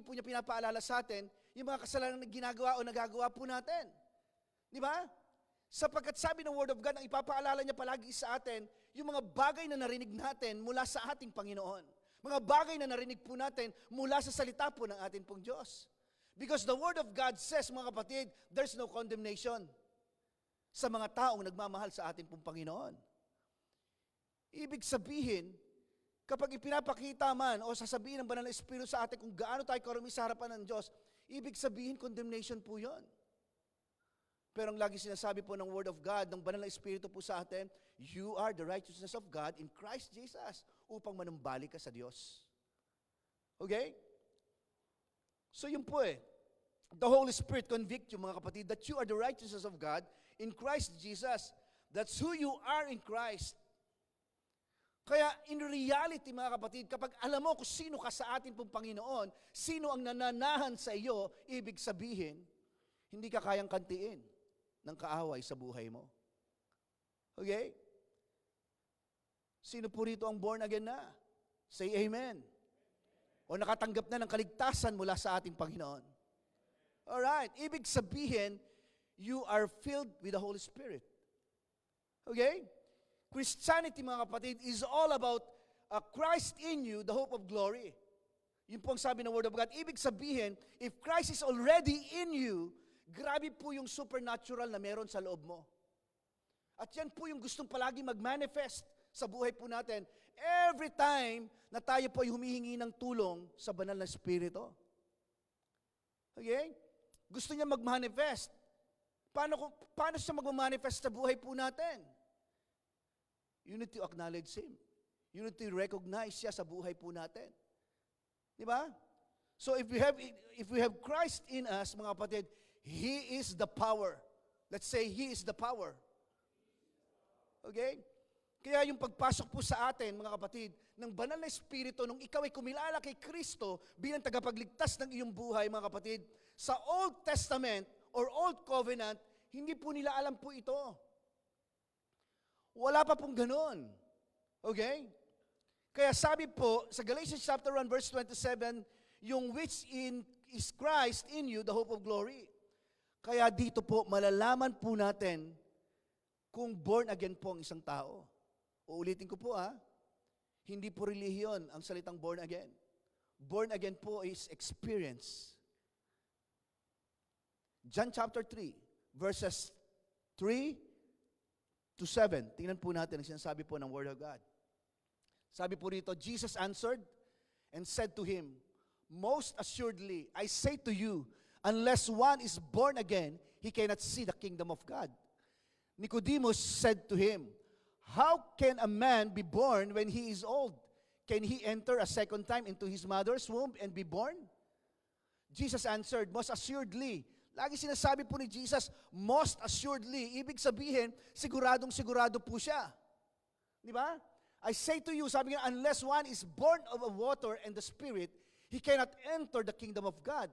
po niya pinapaalala sa atin yung mga kasalanan na ginagawa o nagagawa po natin? Di ba? Sapagkat sabi ng Word of God, ang ipapaalala niya palagi sa atin, yung mga bagay na narinig natin mula sa ating Panginoon. Mga bagay na narinig po natin mula sa salita po ng ating pong Diyos. Because the Word of God says, mga kapatid, there's no condemnation sa mga taong nagmamahal sa ating pong Panginoon. Ibig sabihin, kapag ipinapakita man o sasabihin ng Banal na Espiritu sa atin kung gaano tayo karumi sa harapan ng Diyos, ibig sabihin, condemnation po yon. Pero ang lagi sinasabi po ng Word of God, ng Banal na Espiritu po sa atin, you are the righteousness of God in Christ Jesus upang manumbalik ka sa Diyos. Okay? So yun po eh. The Holy Spirit convict you, mga kapatid, that you are the righteousness of God in Christ Jesus. That's who you are in Christ. Kaya in reality, mga kapatid, kapag alam mo kung sino ka sa atin pong Panginoon, sino ang nananahan sa iyo, ibig sabihin, hindi ka kayang kantiin ng kaaway sa buhay mo. Okay? Sino po rito ang born again na? Say amen. O nakatanggap na ng kaligtasan mula sa ating Panginoon. Alright, ibig sabihin, you are filled with the Holy Spirit. Okay? Christianity, mga kapatid, is all about Christ in you, the hope of glory. Yun po ang sabi ng Word of God. Ibig sabihin, if Christ is already in you, grabe po yung supernatural na meron sa loob mo. At yan po yung gustong palagi mag-manifest sa buhay po natin every time na tayo po ay humihingi ng tulong sa Banal na Espiritu. Okay? Gusto niya mag-manifest. Paano siya mag-manifest sa buhay po natin? You need to acknowledge Him. You need to recognize siya sa buhay po natin. Di ba? So if we have Christ in us, mga kapatid, He is the power Let's say, He is the power. Okay? Kaya yung pagpasok po sa atin, mga kapatid, ng banal na Espiritu, nung ikaw ay kumilala kay Kristo bilang tagapagligtas ng iyong buhay, mga kapatid, sa Old Testament or Old Covenant, hindi po nila alam po ito. Wala pa pong ganun. Okay? Kaya sabi po, sa Galatians chapter 1, verse 27, yung which is Christ in you, the hope of glory. Kaya dito po, malalaman po natin kung born again po ang isang tao. Uulitin ko po hindi po relihiyon ang salitang born again. Born again po is experience. John chapter 3, verses 3 to 7. Tingnan po natin ang sinasabi po ng Word of God. Sabi po rito, Jesus answered and said to him, most assuredly, I say to you, unless one is born again, he cannot see the kingdom of God. Nicodemus said to him, how can a man be born when he is old? Can he enter a second time into his mother's womb and be born? Jesus answered, most assuredly. Lagi sinasabi po ni Jesus, most assuredly. Ibig sabihin, siguradong sigurado po siya. Di ba? I say to you, sabi nga, unless one is born of a water and the Spirit, he cannot enter the kingdom of God.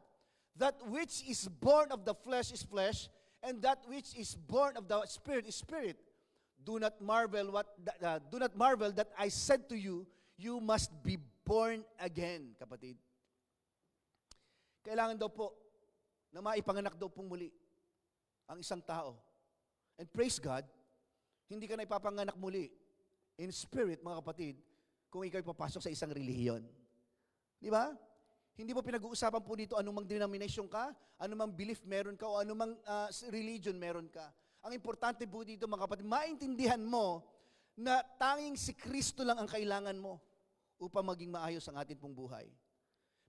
That which is born of the flesh is flesh, and that which is born of the Spirit is spirit. Do not marvel that I said to you, you must be born again, kapatid. Kailangan daw po na maipanganak daw pong muli ang isang tao. And praise God, hindi ka na ipapanganak muli in spirit, mga kapatid, kung ikaw papasok sa isang relihiyon. Di ba? Hindi mo pinag-uusapan po dito anumang denomination ka, anumang belief meron ka, o anumang religion meron ka. Ang importante po dito, mga kapatid, maintindihan mo na tanging si Kristo lang ang kailangan mo upang maging maayos ang ating pong buhay.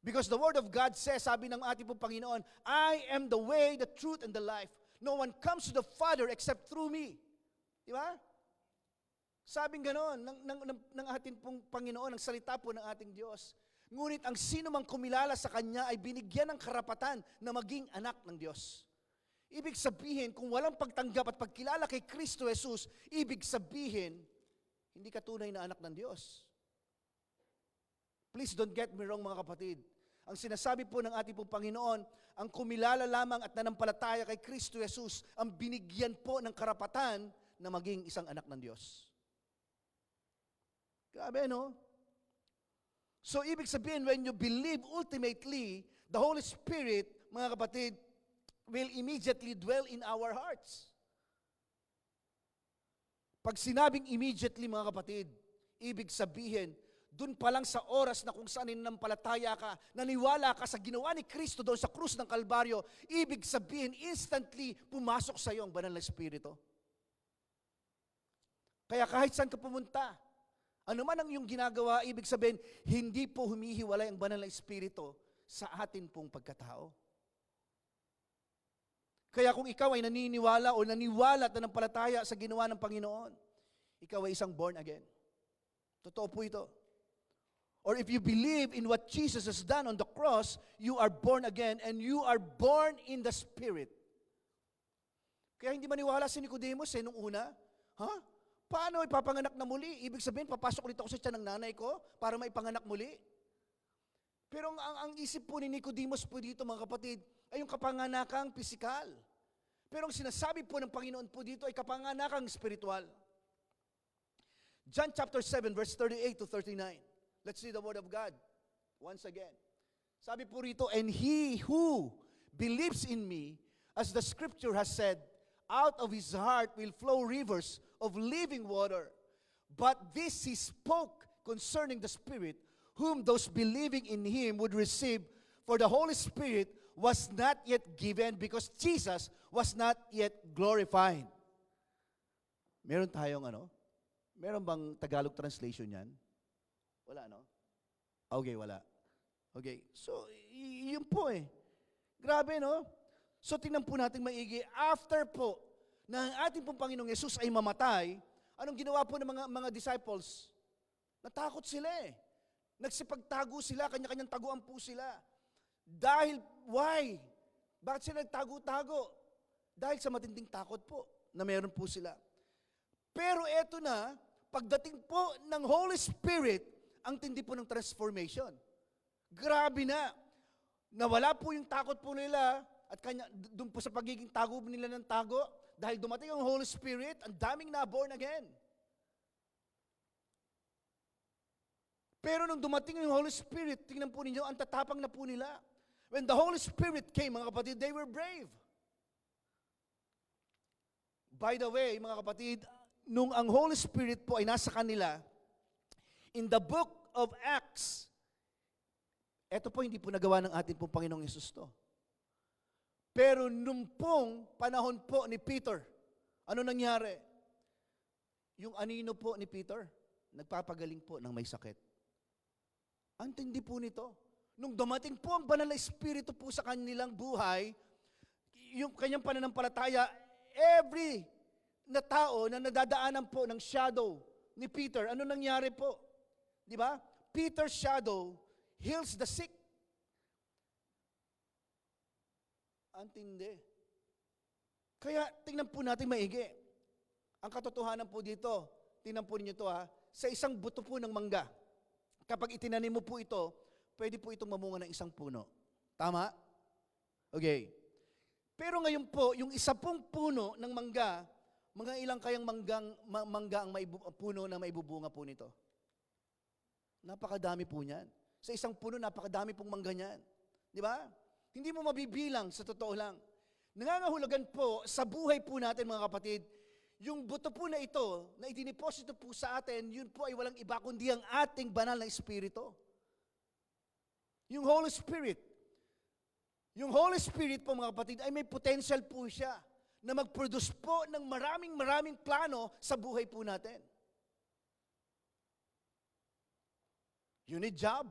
Because the Word of God says, sabi ng ating pong Panginoon, I am the way, the truth, and the life. No one comes to the Father except through me. Di ba? Sabing gano'n ng ating pong Panginoon, ang salita po ng ating Diyos. Ngunit ang sino mang kumilala sa Kanya ay binigyan ng karapatan na maging anak ng Diyos. Ibig sabihin, kung walang pagtanggap at pagkilala kay Kristo Jesus, ibig sabihin, hindi ka tunay na anak ng Diyos. Please don't get me wrong, mga kapatid. Ang sinasabi po ng ating pong Panginoon, ang kumilala lamang at nanampalataya kay Kristo Jesus, ang binigyan po ng karapatan na maging isang anak ng Diyos. Grabe, no? So, ibig sabihin, when you believe ultimately, the Holy Spirit, mga kapatid, will immediately dwell in our hearts. Pag sinabing immediately, mga kapatid, ibig sabihin, dun pa lang sa oras na kung saan nanampalataya ka, naniwala ka sa ginawa ni Kristo doon sa krus ng Kalbaryo, ibig sabihin, instantly, pumasok sa iyo ang banal na Espiritu. Kaya kahit saan ka pumunta, ano man ang iyong ginagawa, ibig sabihin, hindi po humihiwalay ang banal na Espiritu sa atin pong pagkatao. Kaya kung ikaw ay naniniwala o naniwala at nanampalataya sa ginawa ng Panginoon, ikaw ay isang born again. Totoo po ito. Or if you believe in what Jesus has done on the cross, you are born again and you are born in the Spirit. Kaya hindi maniwala si Nicodemus nung una. Paano ipapanganak na muli? Ibig sabihin, papasok ulit ako sa tiyan ng nanay ko para maipanganak muli. Pero ang isip po ni Nicodemus po dito, mga kapatid, ay yung kapanganakang pisikal. Pero ang sinasabi po ng Panginoon po dito ay kapanganakang spiritual. John chapter 7, verse 38 to 39. Let's read the Word of God once again. Sabi po rito, and he who believes in me, as the Scripture has said, out of his heart will flow rivers of living water. But this he spoke concerning the Spirit, whom those believing in him would receive, for the Holy Spirit was not yet given because Jesus was not yet glorified. Meron tayong Meron bang Tagalog translation yan? Wala, no? Okay, wala. Okay, so, yun po Grabe, no? So, tingnan po natin maigi. After po, na ang ating pong Panginoong Yesus ay mamatay, anong ginawa po ng mga disciples? Natakot sila Nagsipagtago sila, kanya-kanyang taguan po sila. Dahil, why? Bakit sila nagtago-tago? Dahil sa matinding takot po na meron po sila. Pero eto na, pagdating po ng Holy Spirit, ang tindi po ng transformation. Grabe na. Nawala po yung takot po nila at doon po sa pagiging tago nila ng tago, dahil dumating ang Holy Spirit, ang daming na-born again. Pero nung dumating yung Holy Spirit, tingnan po ninyo, ang tatapang na po nila. When the Holy Spirit came, mga kapatid, they were brave. By the way, mga kapatid, nung ang Holy Spirit po ay nasa kanila, in the book of Acts, eto po hindi po nagawa ng ating pong Panginoong Yesus to. Pero nung pong panahon po ni Peter, ano nangyari? Yung anino po ni Peter, nagpapagaling po ng may sakit. Ang tindi po nito. Nung dumating po ang banal na Espiritu po sa kanilang buhay, yung kanyang pananampalataya, every na tao na nadadaanan po ng shadow ni Peter, ano nangyari po? Di ba? Peter's shadow heals the sick. Ang tindi. Kaya tingnan po natin maigi. Ang katotohanan po dito, tingnan po ninyo ito sa isang buto po ng mangga, kapag itinanim mo po ito, pwede po itong mamunga ng isang puno. Tama? Okay. Pero ngayon po, yung isa pong puno ng mangga, mga ilang kayang mangga ang puno na maibubunga po nito? Napakadami po niyan. Sa isang puno, napakadami pong mangga niyan. Di ba? Hindi mo mabibilang, sa totoo lang. Nangangahulugan po sa buhay po natin, mga kapatid, yung buto po na ito, na idiniposito po sa atin, yun po ay walang iba kundi ang ating banal na Espiritu. Yung Holy Spirit. Yung Holy Spirit po, mga kapatid, ay may potential po siya na mag-produce po ng maraming plano sa buhay po natin. You need job.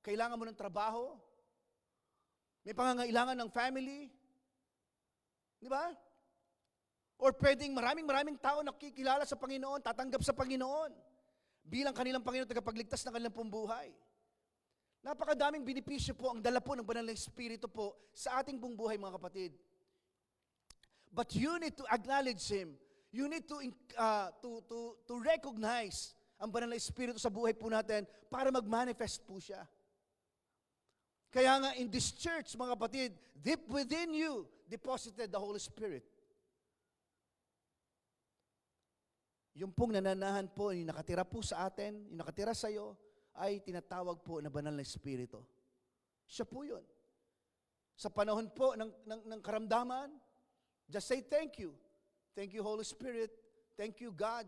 Kailangan mo ng trabaho. May pangangailangan ng family. Di ba? Or pwedeng maraming tao nakikilala sa Panginoon, tatanggap sa Panginoon, bilang kanilang Panginoon, tagapagligtas ng kanilang pong buhay. Napakadaming benepisyo po ang dala po ng banal na Espiritu po sa ating pong buhay, mga kapatid. But you need to acknowledge Him. You need to recognize ang banal na Espiritu sa buhay po natin para mag-manifest po siya. Kaya nga in this church, mga kapatid, deep within you, deposited the Holy Spirit. Yung pong nananahan po, yung nakatira po sa atin, yung nakatira sa iyo, ay tinatawag po na banal na Espiritu. Siya po yun. Sa panahon po ng karamdaman, just say thank you. Thank you, Holy Spirit. Thank you, God.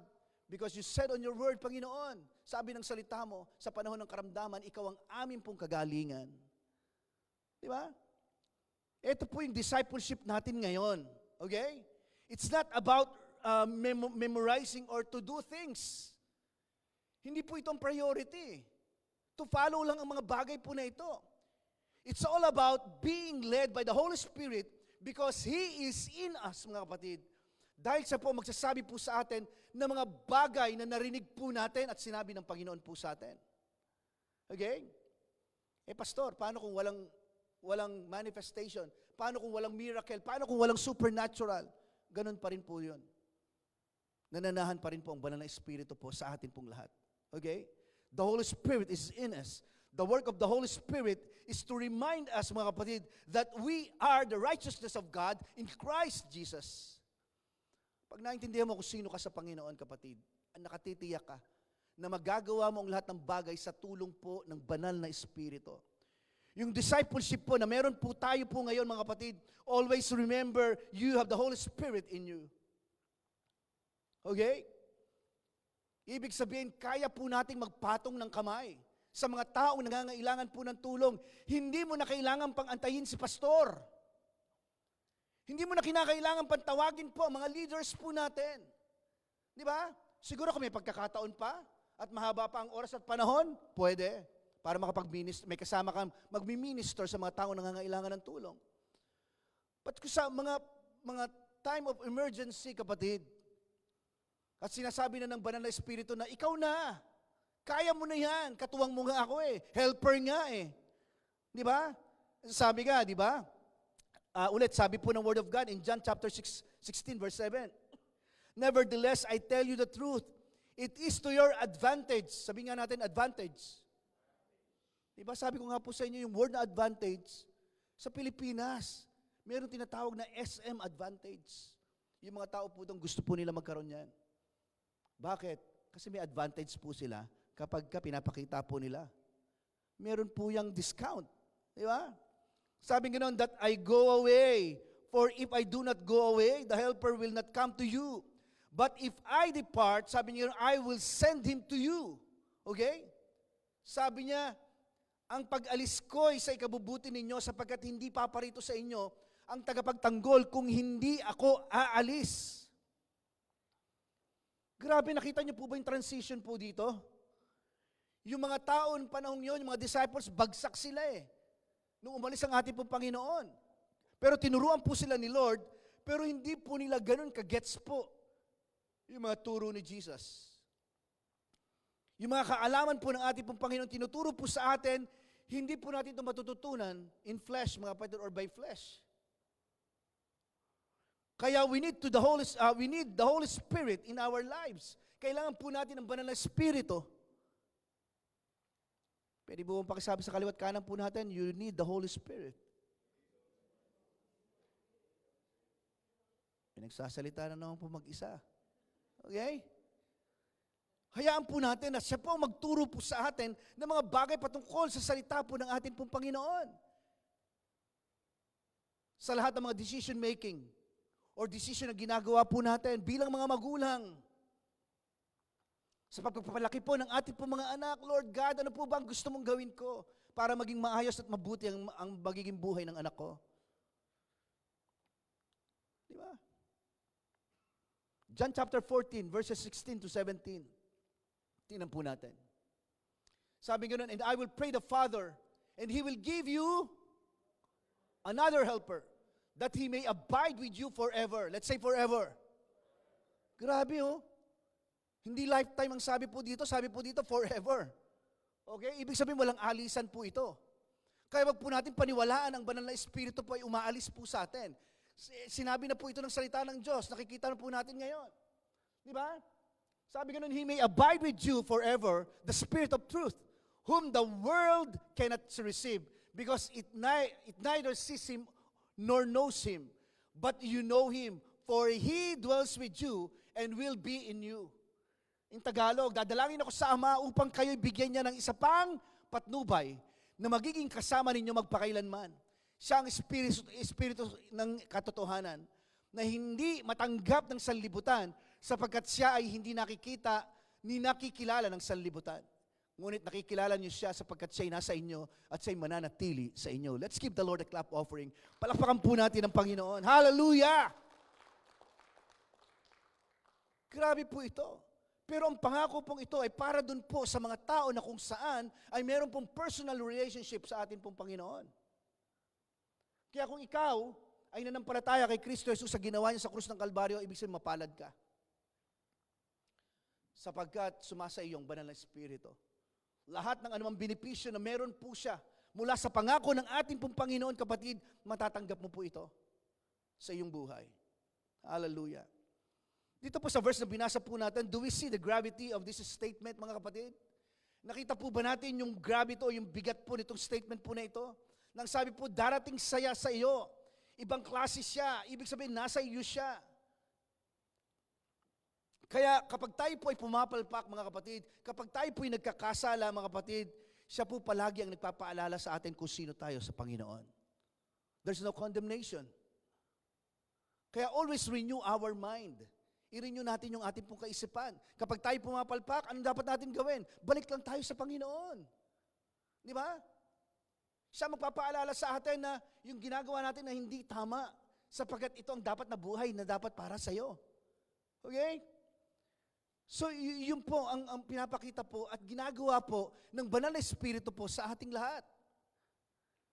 Because you said on your word, Panginoon, sabi ng salita mo, sa panahon ng karamdaman, ikaw ang aming pong kagalingan. Di ba? Ito po yung discipleship natin ngayon. Okay? It's not about memorizing or to do things. Hindi po itong priority. To follow lang ang mga bagay po na ito. It's all about being led by the Holy Spirit because He is in us, mga kapatid. Dahil siya po magsasabi po sa atin ng mga bagay na narinig po natin at sinabi ng Panginoon po sa atin. Okay? Pastor, paano kung walang manifestation? Paano kung walang miracle? Paano kung walang supernatural? Ganun pa rin po yun. Nananahan pa rin po ang banal na Espiritu po sa atin pong lahat. Okay? The Holy Spirit is in us. The work of the Holy Spirit is to remind us, mga kapatid, that we are the righteousness of God in Christ Jesus. Pag naintindihan mo kung sino ka sa Panginoon, kapatid, nakatitiyak ka na magagawa mo ang lahat ng bagay sa tulong po ng banal na Espiritu. Yung discipleship po na meron po tayo po ngayon, mga kapatid, always remember, you have the Holy Spirit in you. Okay? Ibig sabihin, kaya po nating magpatong ng kamay sa mga taong nangangailangan po ng tulong. Hindi mo na kailangan pang antayin si pastor. Hindi mo na kinakailangan pang tawagin po ang mga leaders po natin. Di ba? Siguro kung may pagkakataon pa at mahaba pa ang oras at panahon, pwede. Para makapag-minister, may kasama kang magmi-minister sa mga taong nangangailangan ng tulong. But sa mga time of emergency, kapatid, at sinasabi na ng banal na Espiritu na, ikaw na, kaya mo na yan, katuwang mo nga ako helper nga Di ba? Sabi nga, di ba? ulit, sabi po ng Word of God in John chapter 16, verse 7. Nevertheless, I tell you the truth. It is to your advantage. Sabi nga natin, advantage. Diba, sabi ko nga po sa inyo, yung word na advantage, sa Pilipinas, meron tinatawag na SM advantage. Yung mga tao po itong gusto po nila magkaroon yan. Bakit? Kasi may advantage po sila kapag pinapakita po nila. Meron po yung discount. Di ba? Sabi ganoon, that I go away. For if I do not go away, the helper will not come to you. But if I depart, sabi niya, I will send him to you. Okay? Sabi niya, ang pag-alis ko ay sa ikabubuti ninyo sapagkat hindi paparito sa inyo ang tagapagtanggol kung hindi ako aalis. Grabe, nakita niyo po ba yung transition po dito? Yung mga tao ng panahon yun, yung mga disciples, bagsak sila eh. Nung umalis ang ating pong Panginoon. Pero tinuruan po sila ni Lord, pero hindi po nila ganun kagets po yung mga turo ni Jesus. Yung mga kaalaman po ng ating pong Panginoon, tinuturo po sa atin, hindi po natin ito matututunan in flesh, mga kapatid, or by flesh. Kaya we need the Holy Spirit in our lives. Kailangan po natin ng banal na Espiritu. Pwede po pakisabi sa kaliwat kanan po natin, you need the Holy Spirit. Pinagsasalita na naman po mag-isa. Okay? Hayaan po natin na siya po magturo po sa atin ng mga bagay patungkol sa salita po ng ating pong Panginoon. Sa lahat ng mga decision making or decision na ginagawa po natin bilang mga magulang. Sa pagpapalaki po ng ating pong mga anak, Lord God, ano po ba ang gusto mong gawin ko para maging maayos at mabuti ang magiging buhay ng anak ko? Di ba? John chapter 14, verses 16 to 17. Tingnan po natin. Sabi ganoon, and I will pray the Father, and He will give you another helper, that He may abide with you forever. Let's say forever. Grabe oh. Hindi lifetime ang sabi po dito forever. Okay? Ibig sabihin walang alisan po ito. Kaya wag po natin paniwalaan ang banal na Espiritu po ay umaalis po sa atin. Sinabi na po ito ng salita ng Diyos. Nakikita na po natin ngayon. Di ba? Sabi ganun, He may abide with you forever, the Spirit of truth, whom the world cannot receive, because it neither sees Him nor knows Him. But you know Him, for He dwells with you and will be in you. In Tagalog, dadalangin ako sa Ama upang kayo'y bigyan niya ng isa pang patnubay na magiging kasama ninyo magpakailanman. Siya ang espiritu ng katotohanan na hindi matanggap ng sanlibutan sapagkat siya ay hindi nakikita ni nakikilala ng sanlibutan. Ngunit nakikilala niyo siya sapagkat siya ay nasa inyo at siya ay mananatili sa inyo. Let's give the Lord a clap offering. Palakpakan po natin ang Panginoon. Hallelujah! Grabe po ito. Pero ang pangako pong ito ay para dun po sa mga tao na kung saan ay meron pong personal relationship sa atin pong Panginoon. Kaya kung ikaw ay nanampalataya kay Kristo Jesus sa ginawa niya sa krus ng Kalbaryo, ibig sabihin mapalad ka. Sapagkat sumasa iyong banal na Espiritu. Lahat ng anumang benepisyo na meron po siya mula sa pangako ng ating pong Panginoon, kapatid, matatanggap mo po ito sa iyong buhay. Hallelujah. Dito po sa verse na binasa po natin, do we see the gravity of this statement, mga kapatid? Nakita po ba natin yung gravity o yung bigat po nitong statement po na ito? Nang sabi po, darating saya sa iyo. Ibang klase siya. Ibig sabihin, nasa iyo siya. Kaya kapag tayo po ay pumapalpak, mga kapatid, kapag tayo po ay nagkakasala, mga kapatid, siya po palagi ang nagpapaalala sa atin kung sino tayo sa Panginoon. There's no condemnation. Kaya always renew our mind. I-renew natin yung ating pong kaisipan. Kapag tayo pumapalpak, anong dapat natin gawin? Balik lang tayo sa Panginoon. Di ba? Siya magpapaalala sa atin na yung ginagawa natin na hindi tama sapagkat ito ang dapat na buhay na dapat para sa iyo. Okay? So, yun po ang pinapakita po at ginagawa po ng banal na Espiritu po sa ating lahat.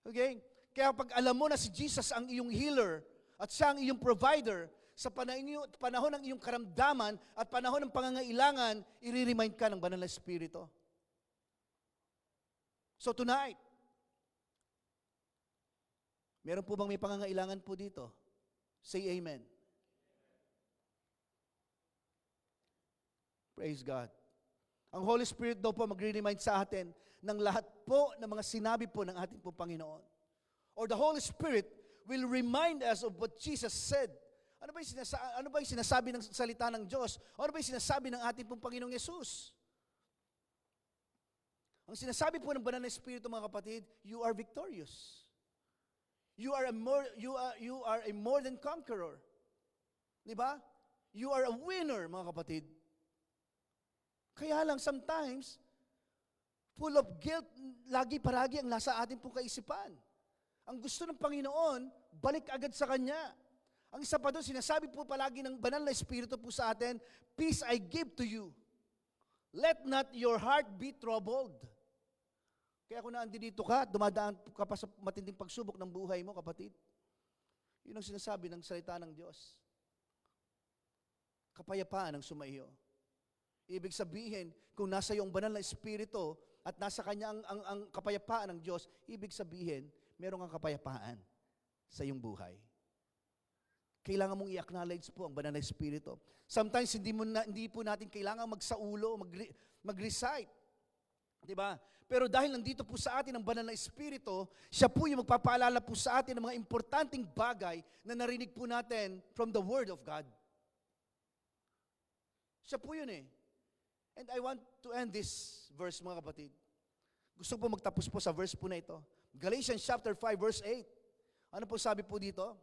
Okay? Kaya pag alam mo na si Jesus ang iyong healer at siya ang iyong provider, sa panahon ng iyong karamdaman at panahon ng pangangailangan, i-remind ka ng banal na Espiritu. So tonight, Meron po bang may pangangailangan po dito? Say amen. Praise God. Ang Holy Spirit daw po magre-remind sa atin ng lahat po ng mga sinabi po ng ating po Panginoon. Or the Holy Spirit will remind us of what Jesus said. Ano ba yung sinasabi ng salita ng Diyos? Ano ba yung sinasabi ng ating pong Panginoong Yesus? Ang sinasabi po ng Banal na Espiritu, mga kapatid, you are victorious. You are a more than conqueror. Di ba? You are a winner, mga kapatid. Kaya lang sometimes, full of guilt, lagi-paragi ang nasa ating pong kaisipan. Ang gusto ng Panginoon, balik agad sa Kanya. Ang isa pa doon, sinasabi po palagi ng Banal na Espiritu po sa atin, peace I give to you. Let not your heart be troubled. Kaya kung naandito ka, dumadaan ka pa sa matinding pagsubok ng buhay mo, kapatid. Yun ang sinasabi ng salita ng Diyos. Kapayapaan ang sumaiyo. Ibig sabihin, kung nasa iyo ang Banal na Espiritu at nasa Kanya ang kapayapaan ng Diyos, ibig sabihin, meron kang kapayapaan sa iyong buhay. Kailangan mong i-acknowledge po ang Banal na Espiritu. Sometimes, hindi po natin kailangan magsaulo, mag-recite. Diba? Pero dahil nandito po sa atin ang Banal na Espiritu, siya po yung magpapaalala po sa atin ng mga importanteng bagay na narinig po natin from the Word of God. Siya po yun eh. And I want to end this verse, mga kapatid. Gusto po magtapos po sa verse po na ito. Galatians chapter 5, verse 8. Ano po sabi po dito?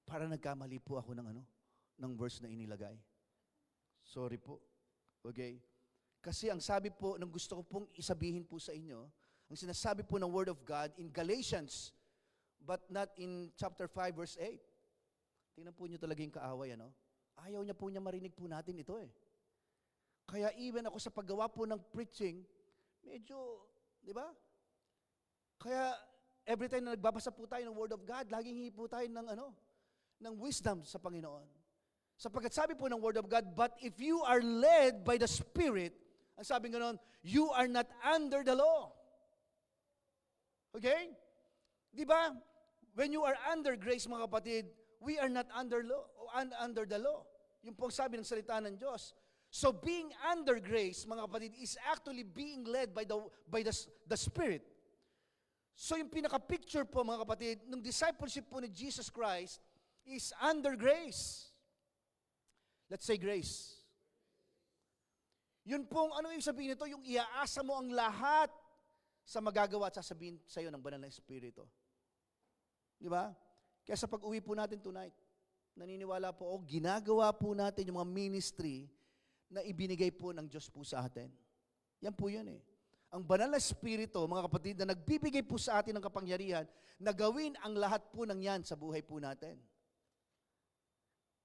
Para nagkamali po ako ng verse na inilagay. Sorry po. Okay? Kasi ang sabi po, ng gusto ko pong isabihin po sa inyo, ang sinasabi po ng Word of God in Galatians, but not in chapter 5, verse 8. Tingnan po nyo talaga yung kaaway, Ayaw niya po niya marinig po natin ito eh. Kaya even ako sa paggawa po ng preaching, medyo, di ba? Kaya every time na nagbabasa po tayo ng Word of God, laging hingi po tayo ng wisdom sa Panginoon. Sapagkat sabi po ng Word of God, but if you are led by the Spirit, ang sabi ganoon, you are not under the law. Okay? Di ba? When you are under grace, mga kapatid, we are not under the law. Yung pong sabi ng salita ng Diyos. So being under grace, mga kapatid, is actually being led by the Spirit. So yung pinaka-picture po, mga kapatid, ng discipleship po ni Jesus Christ is under grace. Let's say grace. Yun pong, ano yung sabihin nito? Yung iaasa mo ang lahat sa magagawa at sasabihin sa iyo ng Banal na Espiritu. Di ba? Kaya sa pag-uwi po natin tonight, naniniwala po ako, ginagawa po natin yung mga ministry na ibinigay po ng Diyos po sa atin. Yan po yun eh. Ang Banal na Espiritu, mga kapatid, na nagbibigay po sa atin ng kapangyarihan na gawin ang lahat po ng yan sa buhay po natin.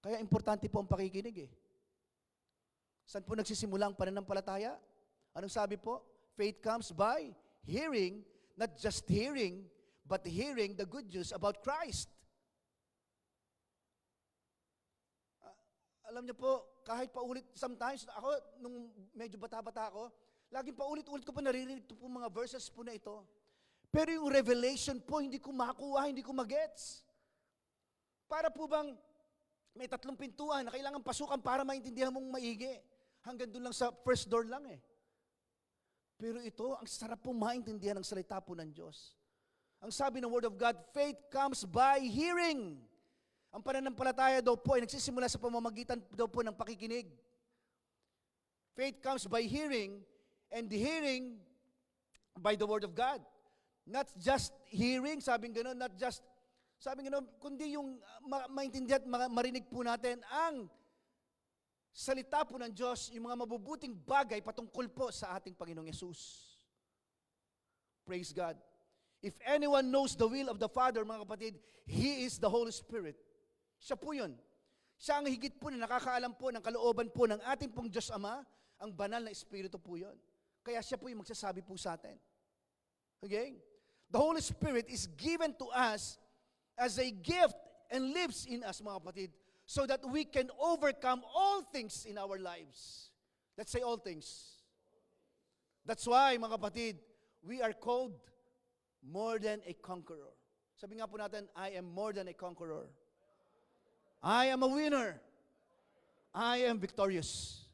Kaya importante po ang pakikinig eh. Saan po nagsisimula ang pananampalataya? Anong sabi po? Faith comes by hearing, not just hearing, but hearing the good news about Christ. Alam niyo po, kahit paulit, sometimes, ako, nung medyo bata-bata ako, laging paulit-ulit ko po naririnig po mga verses po na ito. Pero yung revelation po, hindi ko makuha, hindi ko magets. Para po bang may 3 pintuan na kailangan pasukan para maintindihan mong maigi. Hanggang doon lang sa first door lang eh. Pero ito, ang sarap po maintindihan ng salita po ng Diyos. Ang sabi ng Word of God, faith comes by hearing. Ang pananampalataya daw po ay nagsisimula sa pamamagitan daw po ng pakikinig. Faith comes by hearing, and the hearing by the Word of God. Not just hearing, sabing gano'n, kundi yung maintindihan at marinig po natin ang salita po ng Diyos, yung mga mabubuting bagay patungkol po sa ating Panginoong Yesus. Praise God. If anyone knows the will of the Father, mga kapatid, He is the Holy Spirit. Siya po yun. Siya ang higit po na nakakaalam po ng kalooban po ng ating pong Diyos Ama, ang banal na Espiritu po yun. Kaya siya po yung magsasabi po sa atin. Okay? The Holy Spirit is given to us as a gift and lives in us, mga kapatid, so that we can overcome all things in our lives. Let's say all things. That's why, mga kapatid, we are called more than a conqueror. Sabi nga po natin, I am more than a conqueror. I am a winner. I am victorious.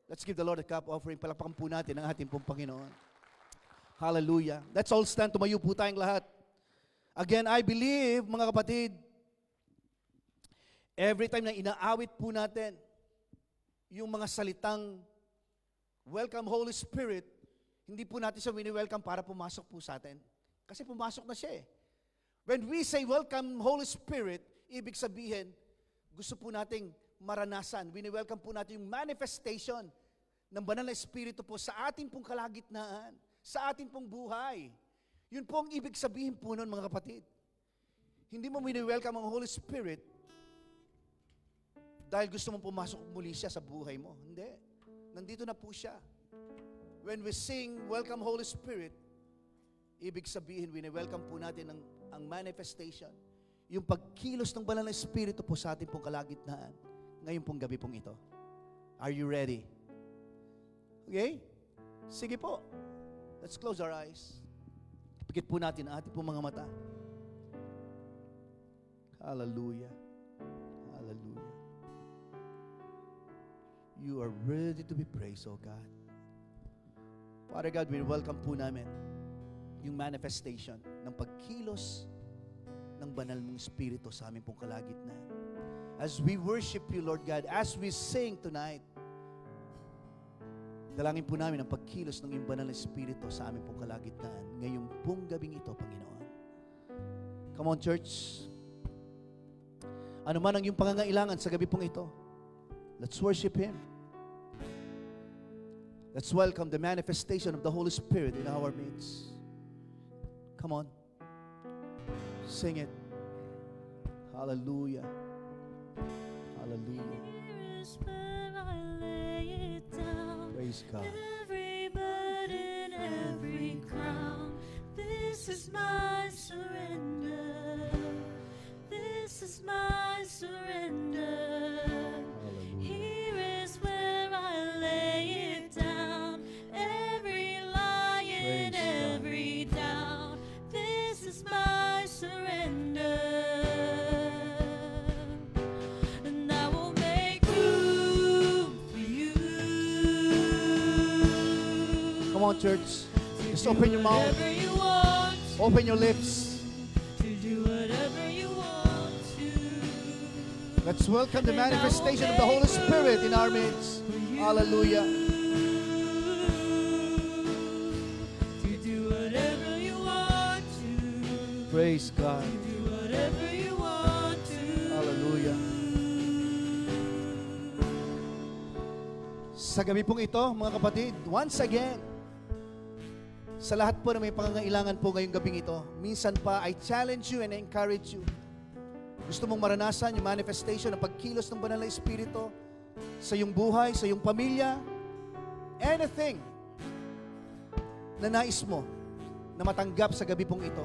Let's give the Lord a cup offering. Palakpakan po natin ang ating pong Panginoon. Hallelujah. Let's all stand. Tumayo po tayong lahat. Again, I believe, mga kapatid, every time na inaawit po natin yung mga salitang welcome Holy Spirit, hindi po natin siya wini-welcome para pumasok po sa atin. Kasi pumasok na siya eh. When we say welcome Holy Spirit, ibig sabihin, gusto po nating maranasan. Wini-welcome po natin yung manifestation ng banal na Espiritu po sa ating pong kalagitnaan, sa ating pong buhay. Yun po ang ibig sabihin po nun, mga kapatid. Hindi mo wini-welcome ang Holy Spirit dahil gusto mong pumasok muli siya sa buhay mo. Hindi. Nandito na po siya. When we sing, Welcome Holy Spirit, ibig sabihin, wini-welcome po natin ang manifestation, yung pagkilos ng banal na Espiritu po sa ating pong kalagitnaan, ngayon pong gabi pong ito. Are you ready? Okay? Sige po. Let's close our eyes. Pikit po natin ang ating pong mga mata. Hallelujah. Hallelujah. You are ready to be praised, oh God. Father God, we welcome po namin yung manifestation ng pagkilos ng banal mong Espiritu sa aming pong kalagitnaan. As we worship you, Lord God, as we sing tonight, dalangin po namin ang pagkilos ng iyong banal na Espiritu sa aming pong kalagitnaan ngayong pong gabing ito, Panginoon. Come on, church. Ano man ang iyong pangangailangan sa gabi pong ito, let's worship Him. Let's welcome the manifestation of the Holy Spirit in our midst. Come on. Sing it. Hallelujah. Hallelujah. Here is where I lay it down. Praise God. Every burden, every crown. This is my surrender. This is my surrender. Hallelujah. Here is where I lay it down. Every lion, Praise God. every down. This is my surrender. And I will make room for you. Come on, church. Just open your mouth. Whatever you want, Open your lips. to do whatever you want to. Let's welcome the manifestation of the Holy Spirit in our midst. Hallelujah. To do whatever you want to. Praise God. Do whatever you want to. Hallelujah. Sa gabi pong ito, mga kapatid, once again, sa lahat po na may pangangailangan po ngayong gabing ito, minsan pa, I challenge you and I encourage you. Gusto mong maranasan yung manifestation ng pagkilos ng banal na Espiritu sa iyong buhay, sa iyong pamilya, anything na nais mo na matanggap sa gabi pong ito,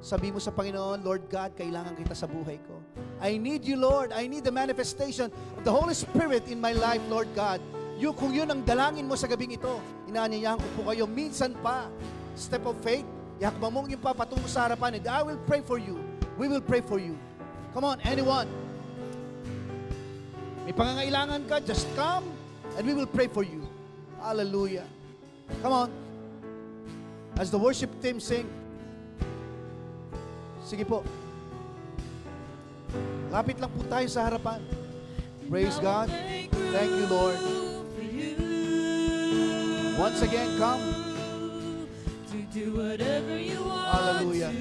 sabi mo sa Panginoon, Lord God, kailangan kita sa buhay ko. I need you, Lord. I need the manifestation of the Holy Spirit in my life, Lord God. Kung yun ang dalangin mo sa gabing ito, inaanyayahan ko po kayo, minsan pa, step of faith, ihakbang mong yung papatungo sa harapan, and I will pray for you. We will pray for you. Come on, anyone. May pangangailangan ka, just come, and we will pray for you. Hallelujah. Come on. As the worship team sing, sige po. Lapit lang po tayo sa harapan. Praise God. Thank you, Lord. Once again, come. To do whatever you want. Hallelujah.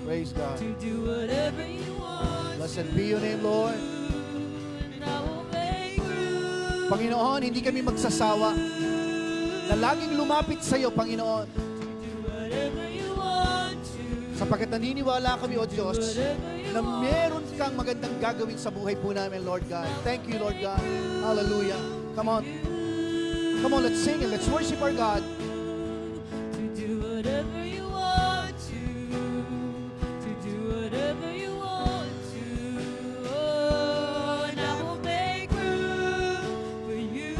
Praise God. To do whatever you want. Blessed be your name, Lord. And I will make room. Panginoon, hindi kami magsasawa na laging lumapit sa iyo, Panginoon. To do whatever you want to. Sapagkat naniniwala kami, O Diyos, Whatever you na want. meron kang magandang gagawin sa buhay po namin, Lord God. Thank you, Lord God. Hallelujah. Come on. Come on, let's sing and let's worship our God. To do whatever you want to. To do whatever you want to. Oh, and I will make room for you.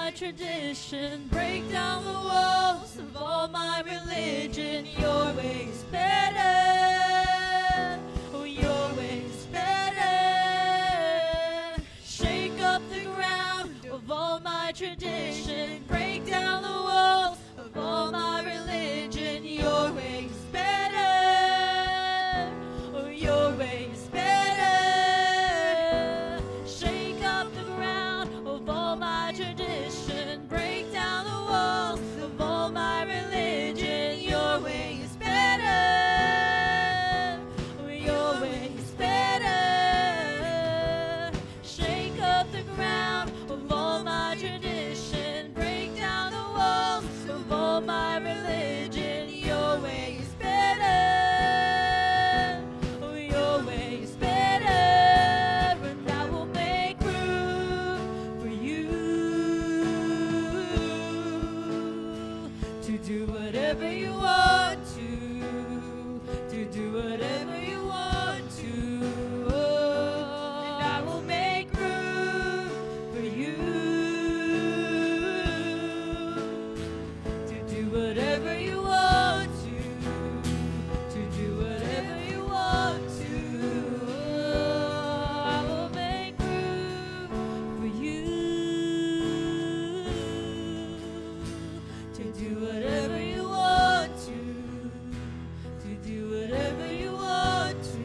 my tradition, break down the walls of all my religion. Your way's better, oh, your way's better. Shake up the ground of all my tradition, break down the walls of all my religion. Your way's better, oh, your way's better. Shake up the ground of all my tradition, break down the walls of all my religion. Your way is better, oh, your way is better. Shake up the ground of all my tradition, break down the walls of all my religion. Your way is better, oh, your way is better, and I will make room for you to do whatever you want to do whatever you want to. Oh, and I will make room for you to do whatever you want to do whatever you want to. Oh, I will make room for you to do whatever you want to do whatever you want to,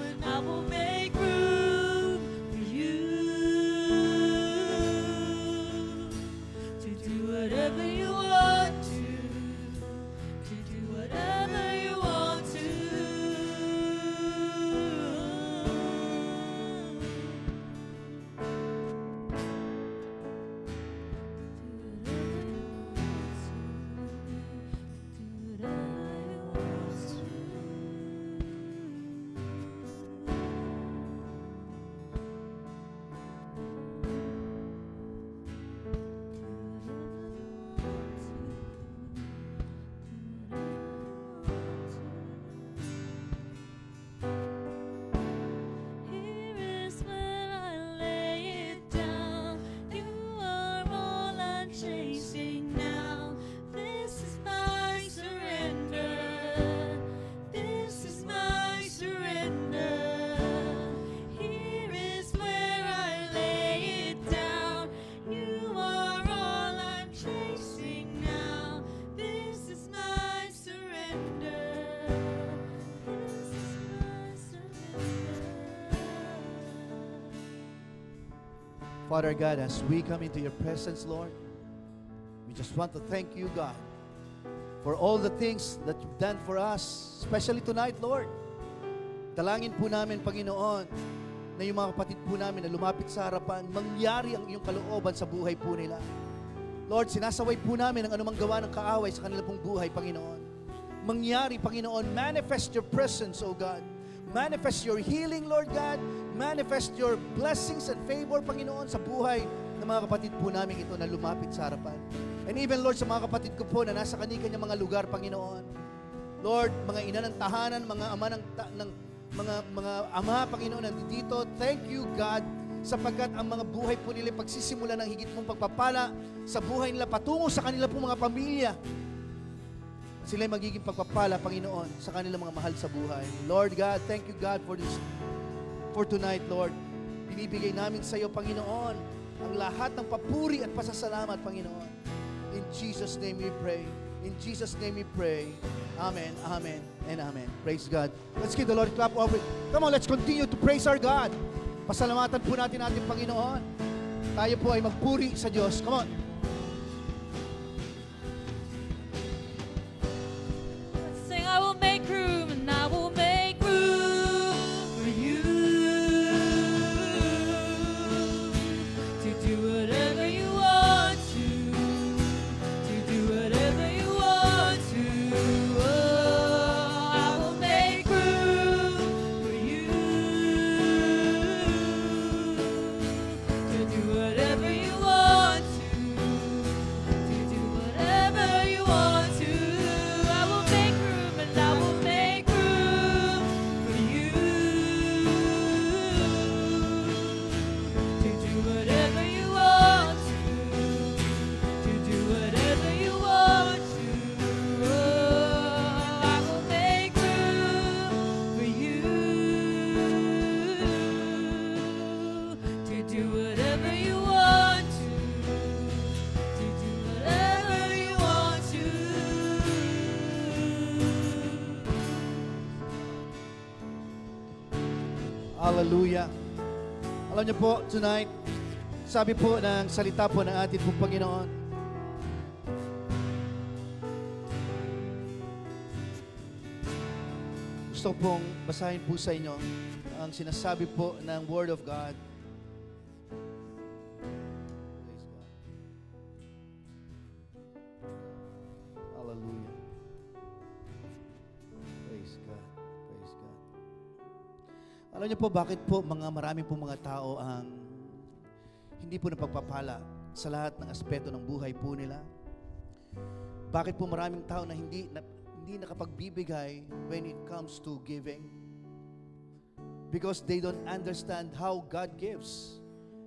and I will make room for you to do whatever you want to do whatever you want to. Here is where I lay it down. You are all I'm chasing now. This is my surrender. This is my surrender. Here is where I lay it down. You are all I'm chasing now. This is my surrender. This is my surrender. Father God, as we come into your presence, Lord, we just want to thank you, God, for all the things that you've done for us, especially tonight, Lord. Dalangin po namin, Panginoon, na yung mga kapatid po namin na lumapit sa harapan, mangyari ang iyong kalooban sa buhay po nila. Lord, sinasaway po namin ang anumang gawa ng kaaway sa kanila pong buhay, Panginoon. Mangyari, Panginoon, manifest your presence, O God. Manifest your healing, Lord God. Manifest your blessings and favor, Panginoon, sa buhay ng mga kapatid po namin ito na lumapit sa harapan. And even, Lord, sa mga kapatid ko po na nasa kanya mga lugar, Panginoon. Lord, mga ina ng tahanan, mga ama mga ama, Panginoon, nandito. Thank you, God, sapagkat ang mga buhay po nila pagsisimula ng higit mong pagpapala sa buhay nila patungo sa kanila po mga pamilya. Sila'y magiging pagpapala, Panginoon, sa kanilang mga mahal sa buhay. Lord God, thank you, God, for tonight, Lord. Binibigay namin sa iyo, Panginoon, ang lahat ng papuri at pasasalamat, Panginoon. In Jesus' name we pray. In Jesus' name we pray. Amen, amen, and amen. Praise God. Let's give the Lord a clap of it. Come on, let's continue to praise our God. Pasalamatan po natin ating Panginoon. Tayo po ay magpuri sa Diyos. Come on. Sing, I will make room, and I will make room for you to do whatever you want to do whatever you want to. Oh, I will make room for you to do whatever you want to Hallelujah. Alam niyo po, tonight, sabi po ng salita po ng ating pong Panginoon, gusto ko pong basahin po sa inyo ang sinasabi po ng Word of God. Praise God. Hallelujah. Praise God. Praise God. Alam niyo po bakit po marami po mga tao ang hindi po napagpapala sa lahat ng aspeto ng buhay po nila? Bakit po maraming tao na hindi nakapagbibigay when it comes to giving? Because they don't understand how God gives.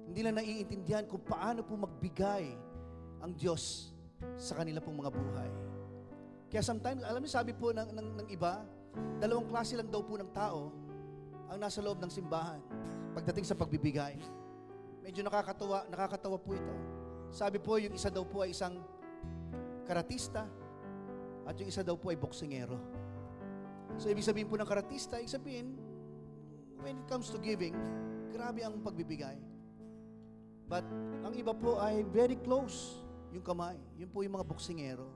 Hindi lang naiintindihan kung paano po magbigay ang Diyos sa kanila pong mga buhay. Kaya sometimes, alam niyo, sabi po ng iba, dalawang klase lang daw po ng tao ang nasa loob ng simbahan pagdating sa pagbibigay. Medyo nakakatawa po ito. Sabi po, yung isa daw po ay isang karatista at yung isa daw po ay boksingero. So, ibig sabihin po ng karatista, ibig sabihin, when it comes to giving, grabe ang pagbibigay. But, ang iba po ay very close yung kamay. Yun po yung mga boksingero.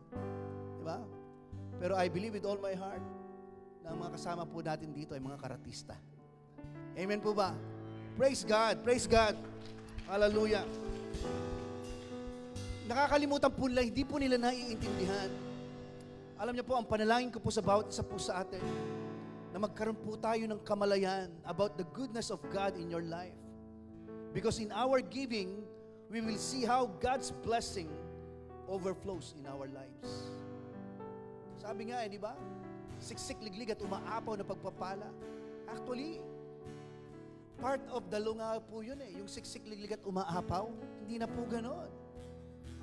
Diba? Pero I believe with all my heart na ang mga kasama po natin dito ay mga karatista. Amen po ba? Praise God! Praise God! Hallelujah! Nakakalimutan po nila, hindi po nila naiintindihan. Alam niyo po, ang panalangin ko po sa bawat isa po sa atin, na magkaroon po tayo ng kamalayan about the goodness of God in your life. Because in our giving, we will see how God's blessing overflows in our lives. Sabi nga di ba? Siksik, liglig at umaapaw na pagpapala. Actually, part of the lunga po yun Yung siksik, liglig at umaapaw, hindi na po ganon.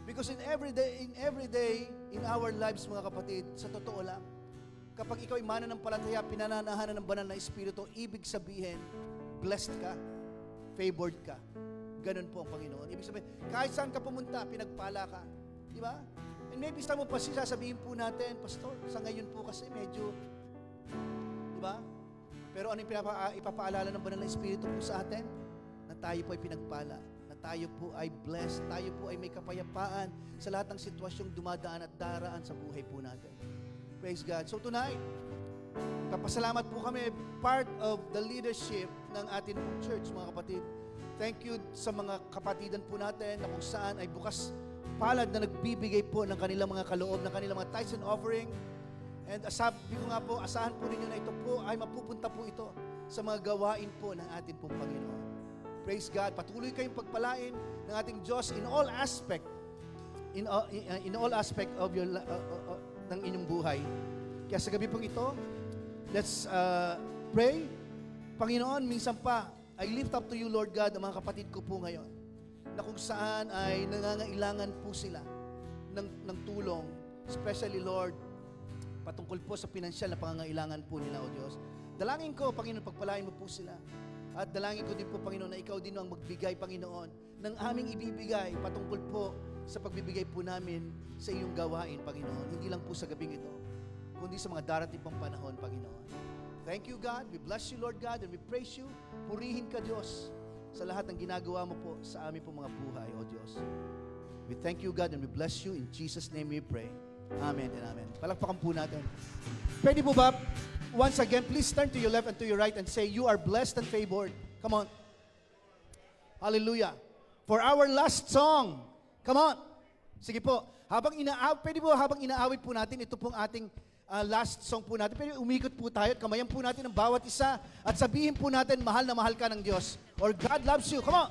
Because in every day in our lives, mga kapatid, sa totoo lang, kapag ikaw ay mananampalataya, pinananahanan ng banal na Espiritu, ibig sabihin, blessed ka, favored ka. Ganon po ang Panginoon. Ibig sabihin, kahit saan ka pumunta, pinagpala ka. Di ba? And maybe sa mo pa sasabihin po natin, Pastor, sa ngayon po kasi medyo, di ba? Pero ano yung ipapaalala ng banal na Espiritu po sa atin? Na tayo po ay pinagpala. Tayo po ay blessed, tayo po ay may kapayapaan sa lahat ng sitwasyong dumadaan at daraan sa buhay po natin. Praise God. So tonight, kapasalamat po kami, part of the leadership ng ating church, mga kapatid. Thank you sa mga kapatidan po natin na kung saan ay bukas palad na nagbibigay po ng kanilang mga kaloob, ng kanilang mga tithes and offering. And sabi ko nga po, asahan po ninyo na ito po ay mapupunta po ito sa mga gawain po ng ating pong Panginoon. Praise God. Patuloy kayong pagpalain ng ating Diyos in all aspect of your ng inyong buhay. Kaya sa gabi pong ito, let's pray. Panginoon, minsan pa, I lift up to you, Lord God, ang mga kapatid ko po ngayon, na kung saan ay nangangailangan po sila ng tulong, especially, Lord, patungkol po sa pinansyal na pangangailangan po nila, O Diyos. Dalangin ko, Panginoon, pagpalain mo po sila. At dalangin ko din po, Panginoon, na ikaw din ang magbigay, Panginoon, ng aming ibibigay patungkol po sa pagbibigay po namin sa iyong gawain, Panginoon. Hindi lang po sa gabing ito, kundi sa mga darating pang panahon, Panginoon. Thank you, God. We bless you, Lord God, and we praise you. Purihin ka, Diyos, sa lahat ng ginagawa mo po sa aming po mga buhay, O Diyos. We thank you, God, and we bless you. In Jesus' name we pray. Amen and amen. Palakpakan po natin. Pwede po ba, once again, please turn to your left and to your right and say, you are blessed and favored. Come on. Hallelujah. For our last song, come on. Sige po. Pwede po habang inaawit po natin, ito pong ating last song po natin. Pero umikot po tayo at kamayan po natin ang bawat isa at sabihin po natin, mahal na mahal ka ng Diyos. Or God loves you. Come on.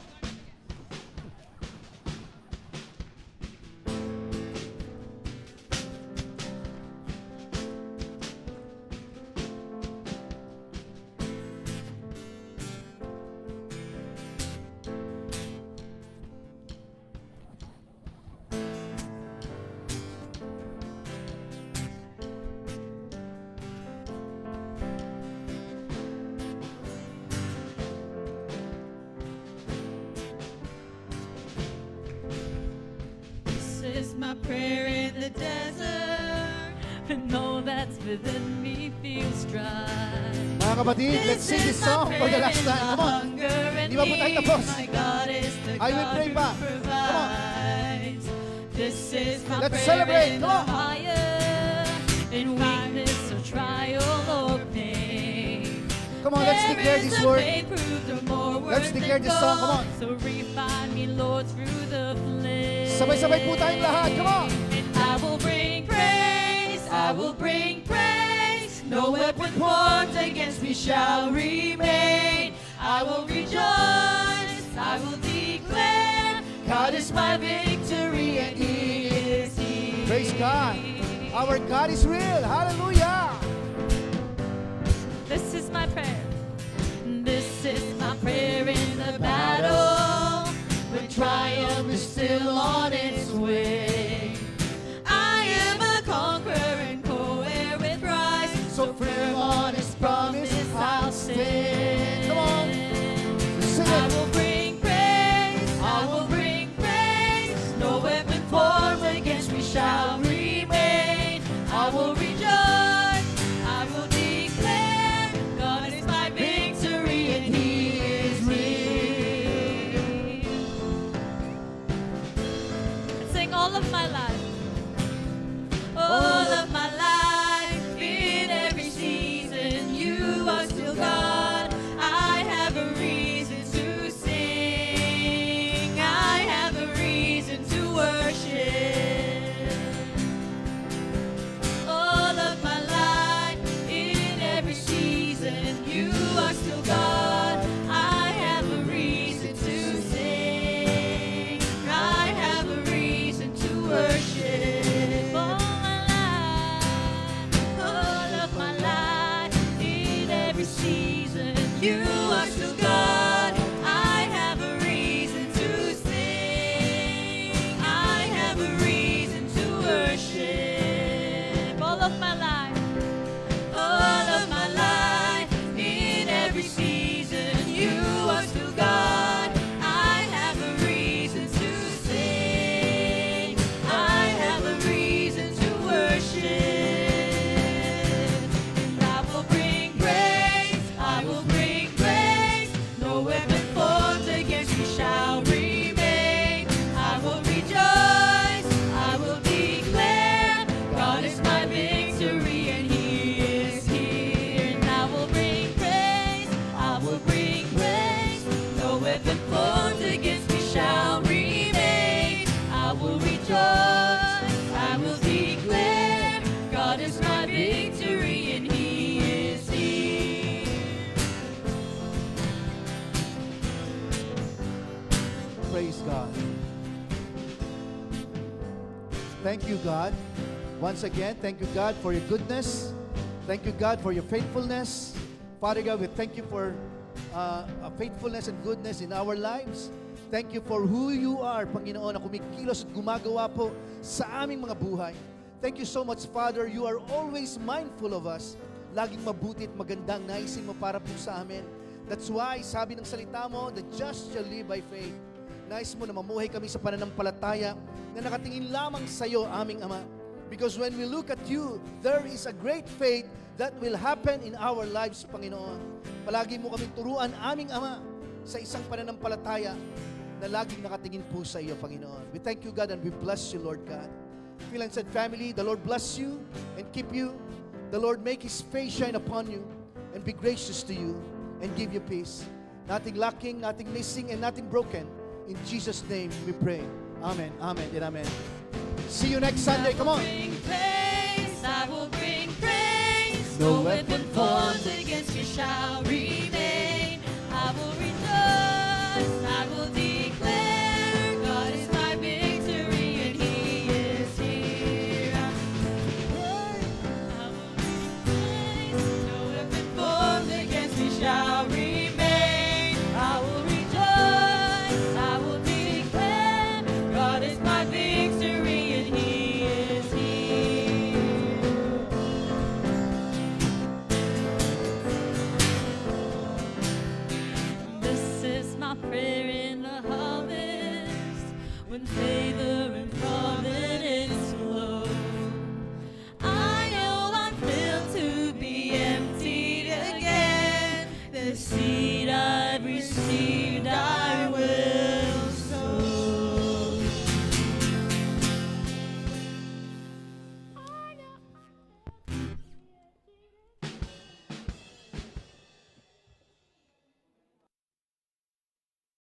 This is my prayer in the desert. And no, that's within me feels dry. Mga kapatid, let's sing this song for the last time. Come on. Di ba po tayo tapos? I will pray pa. Come on. This is my Let's prayer celebrate. in Come the on. fire, in weakness or trial or pain. Come on, let's declare this word. Let's declare this song. Come on. So refine me, Lord, through the flame. Sabay-sabay po tayong lahat. Come on. I will bring praise, I will bring praise. No weapon formed against me shall remain. I will rejoice, I will declare, God is my victory and He is here. Praise God. Our God is real. Hallelujah. This is my prayer. This is my prayer in the battle. When triumph is still on its way. I am a conqueror and co-heir with Christ. So firm on His promise I'll stand. Come on. Sing I it. will bring praise. I will bring praise. No weapon formed against me shall remain. I will rejoice. I will declare, God is my victory and He is real. Sing all of my life. All of my life, in every season, you are still God. I have a reason to sing. I have a reason to worship. All of my life, in every season, you are still God. I have a reason to sing. I have a reason to worship. All of my life, in every season, you are still God. I have a reason to sing. I have a reason to worship. All of my life, all of my life, in every season, you are still God. I have a reason to sing. I have a reason to worship. And I will bring praise. I will bring praise. No weapon formed against me shall remain. I will rejoice. I will declare, God is my victory and He is here. And I will bring praise. I will bring praise. No weapon formed against me shall remain. I will rejoice. I will declare, God is my victory and He is here. Praise God. Thank you, God. Once again, thank you, God, for your goodness. Thank you, God, for your faithfulness. Father God, we thank you for faithfulness and goodness in our lives. Thank you for who you are, Panginoon, na kumikilos at gumagawa po sa aming mga buhay. Thank you so much, Father. You are always mindful of us. Laging mabuti at magandang naisin mo para po sa amin. That's why, sabi ng salita mo, the just shall live by faith. Nais mo na mamuhay kami sa pananampalataya na nakatingin lamang sa iyo, aming Ama. Because when we look at you, there is a great faith that will happen in our lives, Panginoon. Palagi mo kaming turuan, aming Ama, sa isang pananampalataya na laging nakatingin po sa iyo, Panginoon. We thank you, God, and we bless you, Lord God. Phil and said, family, the Lord bless you and keep you. The Lord make His face shine upon you and be gracious to you and give you peace. Nothing lacking, nothing missing, and nothing broken. In Jesus' name we pray. Amen, amen, and amen. See you next Sunday. Come on. I will bring praise. No weapon formed against me shall remain. I will rejoice. I will declare, God is my victory and He is here. I will bring praise. No weapon formed against me shall remain. I will rejoice. I will declare, God is my victory and He is here. see